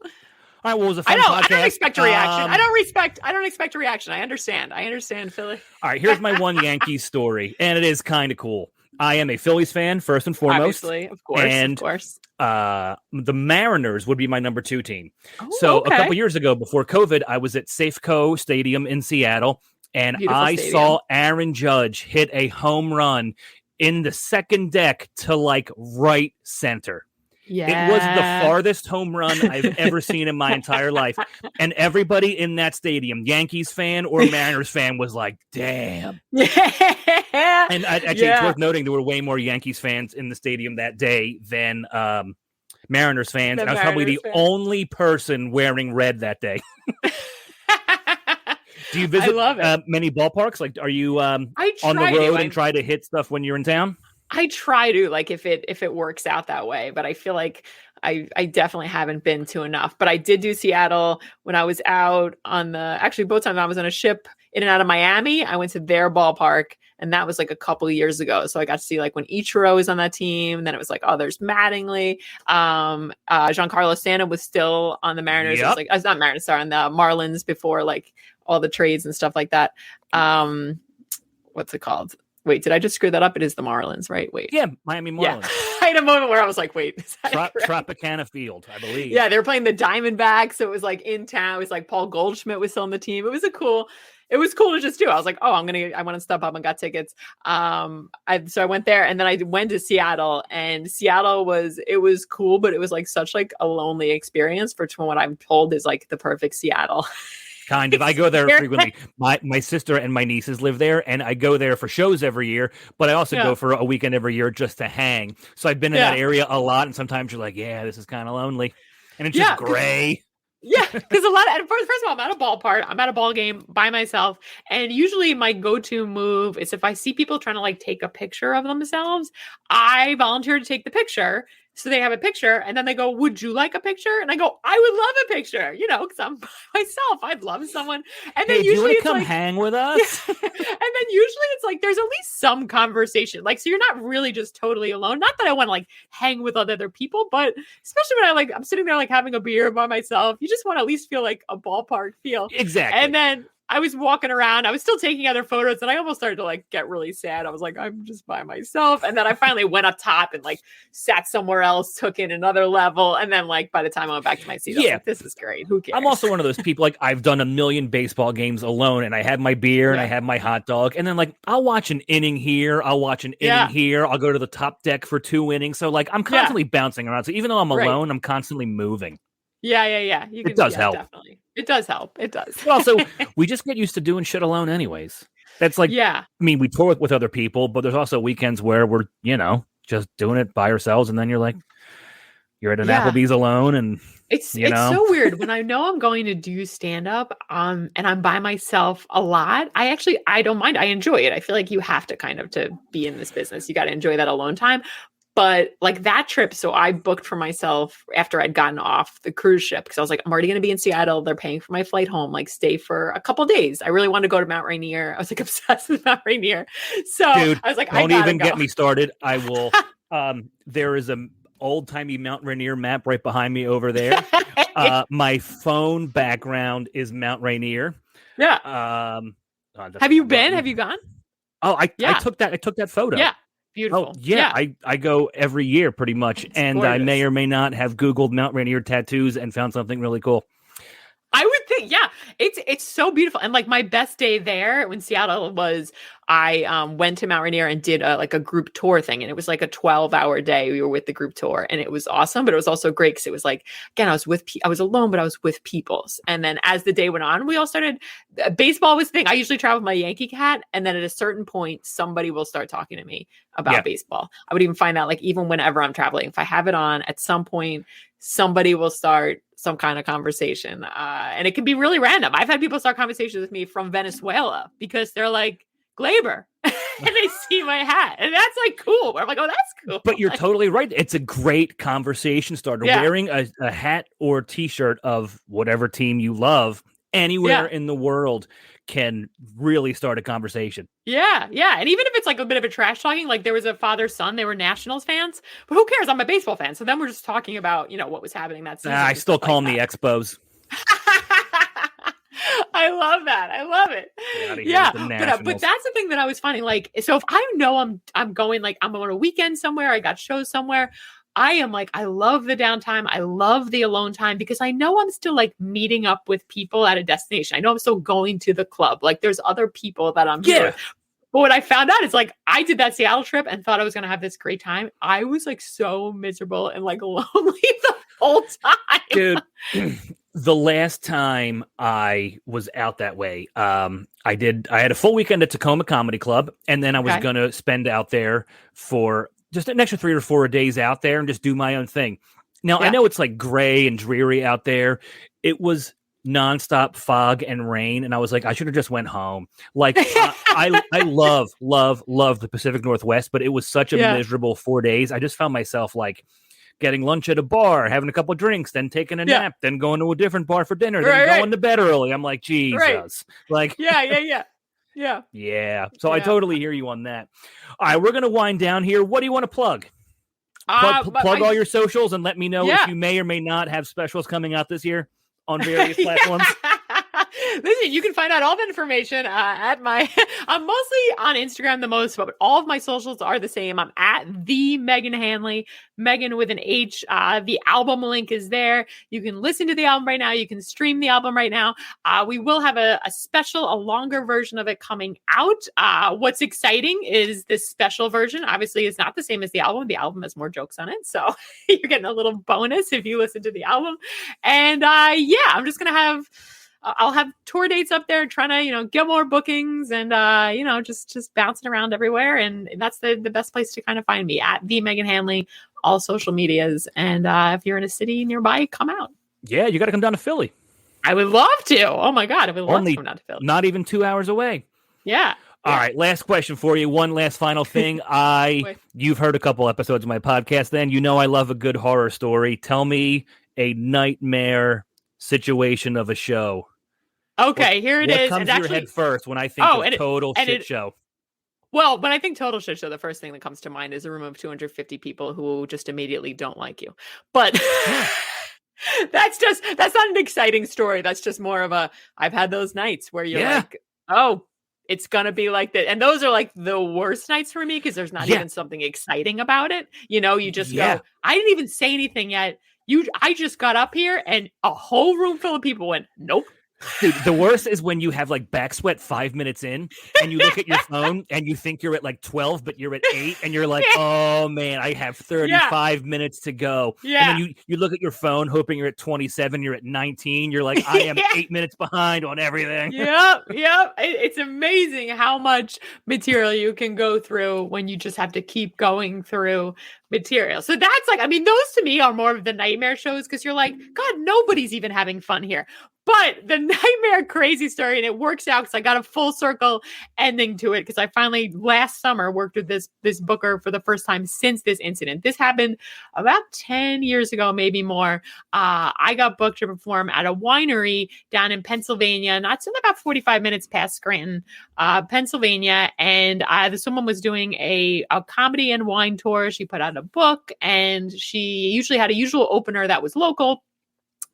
[SPEAKER 1] All right, well, it was a fun podcast.
[SPEAKER 2] I don't expect a reaction. I don't expect a reaction. I understand, Philly.
[SPEAKER 1] All right, here's my one Yankees story, and it is kind of cool. I am a Phillies fan, first and foremost.
[SPEAKER 2] Obviously, of course.
[SPEAKER 1] The Mariners would be my number 2 team. A couple years ago, before COVID, I was at Safeco Stadium in Seattle, and I saw Aaron Judge hit a home run in the second deck to like right center. Yeah. It was the farthest home run I've ever seen in my entire life. And everybody in that stadium, Yankees fan or Mariners fan, was like, damn. Yeah. And actually, it's worth noting there were way more Yankees fans in the stadium that day than Mariners fans. And I was probably the only person wearing red that day. Do you visit many ballparks? Like, are you on the road and try to hit stuff when you're in town?
[SPEAKER 2] I try to, like, if it works out that way, but I feel like I definitely haven't been to enough. But I did do Seattle when I was out on both times I was on a ship in and out of Miami. I went to their ballpark, and that was like a couple of years ago. So I got to see like when Ichiro was on that team. And then it was like, oh, there's Mattingly. Giancarlo Stanton was still on the Mariners. Yep. It was like, not Mariners, sorry, on the Marlins before like all the trades and stuff like that. What's it called? Wait, did I just screw that up? It is the Marlins, right? Wait.
[SPEAKER 1] Yeah, Miami Marlins.
[SPEAKER 2] Yeah. I had a moment where I was like, wait.
[SPEAKER 1] Tropicana Field, I believe.
[SPEAKER 2] Yeah, they were playing the Diamondbacks. So it was like in town. It was like Paul Goldschmidt was still on the team. It was cool to just do. I was like, oh, I want to step up and got tickets. So I went there, and then I went to Seattle, and Seattle was cool, but it was like such like a lonely experience from what I'm told is like the perfect Seattle.
[SPEAKER 1] Kind of. I go there frequently. My sister and my nieces live there, and I go there for shows every year, but I also go for a weekend every year just to hang. So I've been in that area a lot, and sometimes you're like, yeah, this is kind of lonely. And it's just gray.
[SPEAKER 2] Yeah, because first of all, I'm at a ballpark. I'm at a ball game by myself. And usually my go-to move is if I see people trying to like take a picture of themselves, I volunteer to take the picture. So they have a picture, and then they go, would you like a picture? And I go, I would love a picture, because I'm by myself. I'd love someone. And then usually
[SPEAKER 1] it's come like, hang with us.
[SPEAKER 2] Yeah. And then usually it's like, there's at least some conversation. Like, so you're not really just totally alone. Not that I want to like hang with other people, but especially when I'm sitting there like having a beer by myself, you just want to at least feel like a ballpark feel.
[SPEAKER 1] Exactly.
[SPEAKER 2] And then I was walking around. I was still taking other photos, and I almost started to like get really sad. I was like, I'm just by myself. And then I finally went up top and like sat somewhere else, took in another level. And then like by the time I went back to my seat, I was like, this is great. Who cares?
[SPEAKER 1] I'm also one of those people, like I've done a million baseball games alone, and I have my beer and I have my hot dog. And then like I'll watch an inning here. I'll watch an inning here. I'll go to the top deck for 2 innings. So like I'm constantly bouncing around. So even though I'm alone, I'm constantly moving.
[SPEAKER 2] Yeah.
[SPEAKER 1] It does help.
[SPEAKER 2] Definitely. It does help. It does.
[SPEAKER 1] But also, we just get used to doing shit alone anyways. That's like, I mean, we tour with other people, but there's also weekends where we're, just doing it by ourselves. And then you're at an Applebee's alone. And
[SPEAKER 2] it's so weird when I know I'm going to do stand up, and I'm by myself a lot. I don't mind. I enjoy it. I feel like you have to kind of to be in this business. You got to enjoy that alone time. But like that trip, so I booked for myself after I'd gotten off the cruise ship because I was like, I'm already going to be in Seattle. They're paying for my flight home, like stay for a couple days. I really wanted to go to Mount Rainier. I was like obsessed with Mount Rainier. So
[SPEAKER 1] dude,
[SPEAKER 2] I was like,
[SPEAKER 1] don't even get me started. I will. There is a old timey Mount Rainier map right behind me over there. My phone background is Mount Rainier.
[SPEAKER 2] Yeah. Have you been? Have you gone?
[SPEAKER 1] Oh, I took that photo.
[SPEAKER 2] Yeah. Beautiful.
[SPEAKER 1] Oh, yeah. I go every year pretty much. It's and gorgeous. I may or may not have Googled Mount Rainier tattoos and found something really cool.
[SPEAKER 2] I would think, it's so beautiful. And like my best day there when Seattle was, I went to Mount Rainier and did a group tour thing. And it was like a 12-hour day. We were with the group tour and it was awesome, but it was also great because it was like, again, I was alone, but I was with people. And then as the day went on, we all started, baseball was the thing. I usually travel with my Yankee hat. And then at a certain point, somebody will start talking to me about baseball. I would even find out like, even whenever I'm traveling, if I have it on at some point, somebody will start some kind of conversation. And it can be really random. I've had people start conversations with me from Venezuela because they're like, Glaber, and they see my hat. And that's like cool. I'm like, oh, that's cool.
[SPEAKER 1] But you're totally right. It's a great conversation starter. Wearing a hat or t-shirt of whatever team you love anywhere in the world can really start a conversation.
[SPEAKER 2] Yeah. And even if it's like a bit of a trash talking, like there was a father-son, they were Nationals fans, but who cares? I'm a baseball fan. So then we're just talking about, what was happening that season.
[SPEAKER 1] I still call them the Expos.
[SPEAKER 2] I love that. I love it. Yeah. But that's the thing that I was finding. Like, so if I know I'm going, like I'm on a weekend somewhere, I got shows somewhere, I am like, I love the downtime. I love the alone time because I know I'm still like meeting up with people at a destination. I know I'm still going to the club. Like there's other people that I'm here with. But what I found out is like, I did that Seattle trip and thought I was going to have this great time. I was like so miserable and like lonely the whole time.
[SPEAKER 1] Dude, the last time I was out that way, I had a full weekend at Tacoma Comedy Club. And then I was going to spend out there for just an extra 3 or 4 days out there and just do my own thing. Now, I know it's like gray and dreary out there. It was nonstop fog and rain. And I was like, I should have just went home. Like, I love the Pacific Northwest, but it was such a miserable 4 days. I just found myself like getting lunch at a bar, having a couple of drinks, then taking a nap, then going to a different bar for dinner, then going to bed early. I'm like, Jesus. Like, Yeah. So I totally hear you on that. All right, we're going to wind down here. What do you want to plug? Plug all your socials and let me know if you may or may not have specials coming out this year on various platforms.
[SPEAKER 2] Listen, you can find out all the information at my, I'm mostly on Instagram the most, but all of my socials are the same. I'm at the Meghan Hanley, Meghan with an H. The album link is there. You can listen to the album right now. You can stream the album right now. We will have a special, a longer version of it coming out. What's exciting is this special version. Obviously, it's not the same as the album. The album has more jokes on it. So you're getting a little bonus if you listen to the album. And I'm just going to have, I'll have tour dates up there trying to, get more bookings and, just bouncing around everywhere. And that's the best place to kind of find me at the Meghan Hanley, all social medias. And if you're in a city nearby, come out.
[SPEAKER 1] Yeah, you got to come down to Philly.
[SPEAKER 2] I would love to. Oh my God. I would love to come down to Philly.
[SPEAKER 1] Not even 2 hours away.
[SPEAKER 2] Yeah.
[SPEAKER 1] All right. Last question for you. One last final thing. You've heard a couple episodes of my podcast. Then I love a good horror story. Tell me a nightmare situation of a show.
[SPEAKER 2] Okay, here it is.
[SPEAKER 1] What comes to your head first when I think of total shit show?
[SPEAKER 2] Well, when I think total shit show, the first thing that comes to mind is a room of 250 people who just immediately don't like you. But that's not an exciting story. That's just more of I've had those nights where you're like, oh, it's going to be like that. And those are like the worst nights for me because there's not even something exciting about it. You just go, I didn't even say anything yet. I just got up here and a whole room full of people went, nope.
[SPEAKER 1] Dude, the worst is when you have like back sweat 5 minutes in and you look at your phone and you think you're at like 12, but you're at 8 and you're like, oh man, I have 35 minutes to go.
[SPEAKER 2] Yeah.
[SPEAKER 1] And then you look at your phone hoping you're at 27, you're at 19. You're like, I am 8 minutes behind on everything.
[SPEAKER 2] Yep. It's amazing how much material you can go through when you just have to keep going through material. So that's like, I mean, those to me are more of the nightmare shows because you're like, God, nobody's even having fun here. But the nightmare crazy story, and it works out because I got a full circle ending to it because I finally last summer worked with this booker for the first time since this incident. This happened about 10 years ago, maybe more. I got booked to perform at a winery down in Pennsylvania, not so about 45 minutes past Scranton, Pennsylvania. And someone was doing a comedy and wine tour. She put out a book, and she usually had a usual opener that was local.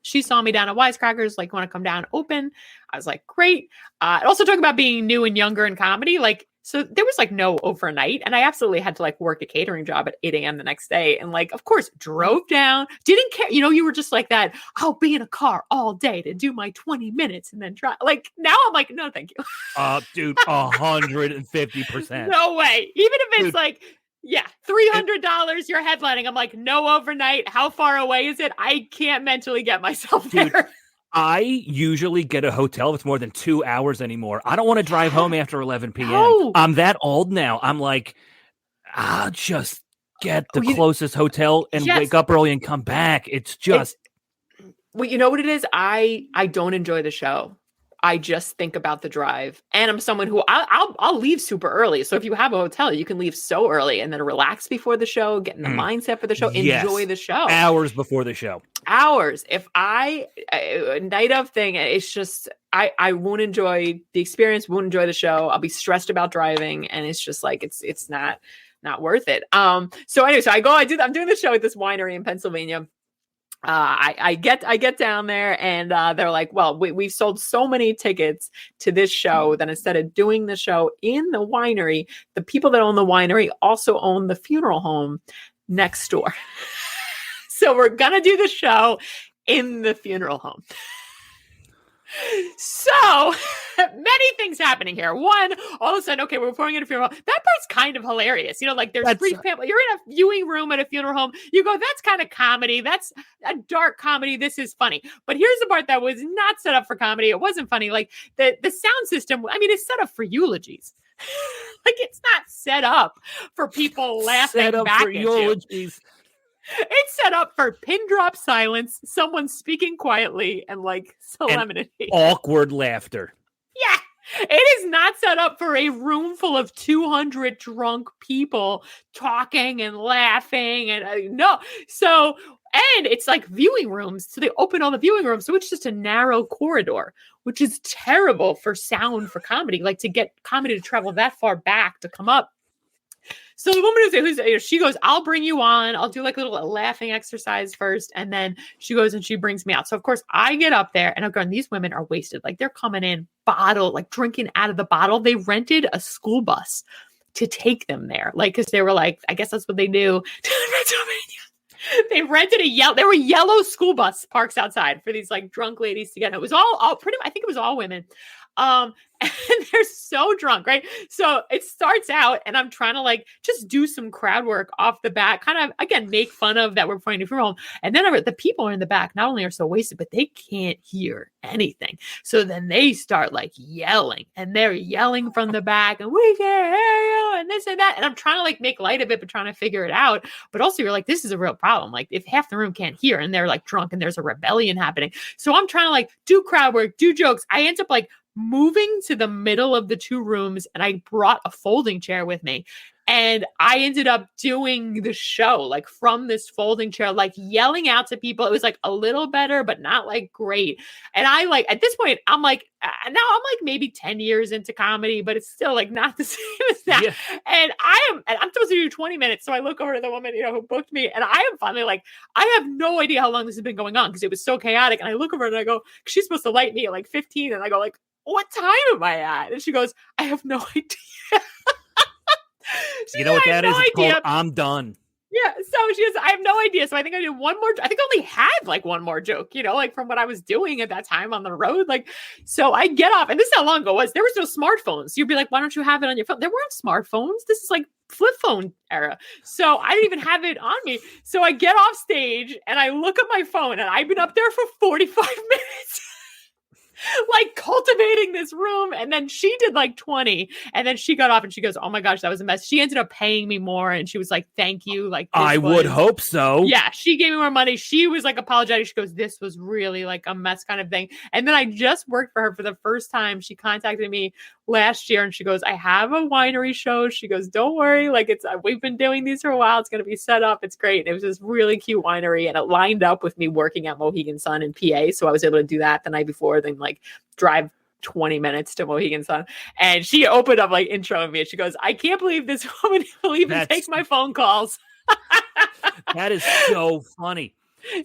[SPEAKER 2] She saw me down at Wisecrackers, like, want to come down open? I was like, great. Also talk about being new and younger in comedy. Like, so there was like no overnight, and I absolutely had to like work a catering job at 8 a.m. the next day. And like, of course, drove down, didn't care. You know, you were just like that. I'll be in a car all day to do my 20 minutes and then try. Like, now I'm like, no, thank you.
[SPEAKER 1] Dude, 150%.
[SPEAKER 2] No way. Even if it's like, yeah, $300 you're headlining. I'm like, no overnight. How far away is it? I can't mentally get myself there.
[SPEAKER 1] Dude, I usually get a hotel if it's more than 2 hours anymore. I don't want to drive home after 11 p.m. No. I'm that old now. I'm like, I'll just get the closest hotel and wake up early and come back. It's just...
[SPEAKER 2] Well, you know what it is? I don't enjoy the show. I just think about the drive, and I'm someone who I'll leave super early. So if you have a hotel, you can leave so early and then relax before the show, get in the mindset for the show, enjoy the show.
[SPEAKER 1] Hours before the show.
[SPEAKER 2] Hours. If a night of thing, it's just, I won't enjoy the experience, won't enjoy the show. I'll be stressed about driving, and it's just like, it's not worth it. So anyway, I'm doing the show at this winery in Pennsylvania. I get down there, and they're like, well, we've sold so many tickets to this show that instead of doing the show in the winery, the people that own the winery also own the funeral home next door. So we're going to do the show in the funeral home. So many things happening here. One, all of a sudden, okay, we're pouring in a funeral home. That part's kind of hilarious. You know, like there's three people. You're in a viewing room at a funeral home. You go, that's kind of comedy. That's a dark comedy. This is funny. But here's the part that was not set up for comedy. It wasn't funny. Like the sound system, I mean, it's set up for eulogies. Like it's not set up for people laughing
[SPEAKER 1] set up
[SPEAKER 2] back
[SPEAKER 1] for
[SPEAKER 2] at
[SPEAKER 1] eulogies.
[SPEAKER 2] you. It's set up for pin drop silence, someone speaking quietly, and like solemnity.
[SPEAKER 1] And awkward laughter.
[SPEAKER 2] Yeah. It is not set up for a room full of 200 drunk people talking and laughing. And no. So, and it's like viewing rooms. So they open all the viewing rooms. So it's just a narrow corridor, which is terrible for sound for comedy. Like to get comedy to travel that far back to come up. So the woman she goes, I'll bring you on. I'll do like a little laughing exercise first. And then she goes and she brings me out. So of course I get up there, and again, these women are wasted. Like they're coming in like drinking out of the bottle. They rented a school bus to take them there. Like, cause they were like, I guess that's what they do. They rented there were yellow school bus parks outside for these like drunk ladies to get. It was all pretty much, I think it was all women. And they're so drunk, right? So it starts out, and I'm trying to like just do some crowd work off the bat, kind of again make fun of that we're pointing to funeral home. And then the people are in the back not only are so wasted, but they can't hear anything. So then they start like yelling, and they're yelling from the back, and we can't hear you, and this and that. And I'm trying to like make light of it, but trying to figure it out. But also you're like, this is a real problem. Like if half the room can't hear, and they're like drunk, and there's a rebellion happening. So I'm trying to like do crowd work, do jokes. I end up like moving to the middle of the two rooms, and I brought a folding chair with me. And I ended up doing the show like from this folding chair, like yelling out to people. It was like a little better, but not like great. And I like, at this point, I'm like, now I'm like maybe 10 years into comedy, but it's still like not the same as that. Yeah. And I'm supposed to do 20 minutes. So I look over to the woman, who booked me, and I am finally like, I have no idea how long this has been going on because it was so chaotic. And I look over and I go, she's supposed to light me at like 15. And I go like, what time am I at? And she goes, I have no idea.
[SPEAKER 1] You know what that is? It's called I'm done.
[SPEAKER 2] Yeah. So she goes, I have no idea. So I think I did one more. I think I only had like one more joke, like from what I was doing at that time on the road. Like, so I get off, and this is how long ago it was. There was no smartphones. You'd be like, why don't you have it on your phone? There weren't smartphones. This is like flip phone era. So I didn't even have it on me. So I get off stage and I look at my phone, and I've been up there for 45 minutes. Like cultivating this room, and then she did like 20, and then she got off and she goes, oh my gosh, that was a mess. She ended up paying me more, and she was like, thank you. Like,
[SPEAKER 1] I would hope so.
[SPEAKER 2] Yeah, she gave me more money. She was like apologetic. She goes, this was really like a mess kind of thing. And then I just worked for her for the first time. She contacted me last year, and she goes, I have a winery show. She goes, don't worry, like we've been doing these for a while. It's going to be set up. It's great. And it was this really cute winery, and it lined up with me working at Mohegan Sun in PA, so I was able to do that the night before, then like drive 20 minutes to Mohegan Sun. And she opened up like introing me, and she goes, I can't believe this woman will even take my phone calls.
[SPEAKER 1] That is so funny.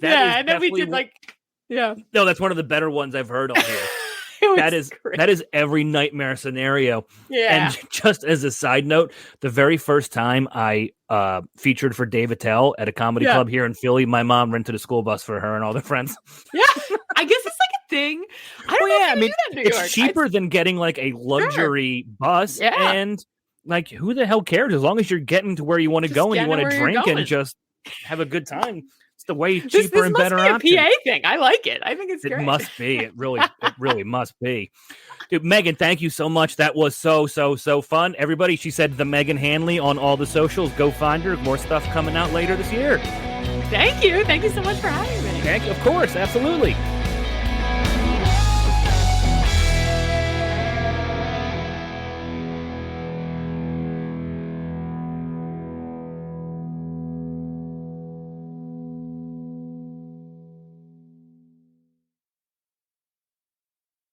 [SPEAKER 2] And then we did no,
[SPEAKER 1] that's one of the better ones I've heard on here. That is every nightmare scenario.
[SPEAKER 2] Yeah.
[SPEAKER 1] And just as a side note, the very first time I featured for Dave Attell at a comedy club here in Philly, my mom rented a school bus for her and all their friends.
[SPEAKER 2] Yeah, I guess it's like a thing. I don't know. If do that in New York.
[SPEAKER 1] It's cheaper than getting like a luxury bus, and like who the hell cares? As long as you're getting to where you want to go and you want to drink and just have a good time. It's the way cheaper and better option.
[SPEAKER 2] PA thing. I like it. I think it's great.
[SPEAKER 1] It must be. It really must be. Dude, Meghan, thank you so much. That was so fun. Everybody, she said the Meghan Hanley on all the socials. Go find her. More stuff coming out later this year.
[SPEAKER 2] Thank you. Thank you so much for having me.
[SPEAKER 1] Thank you. Of course. Absolutely.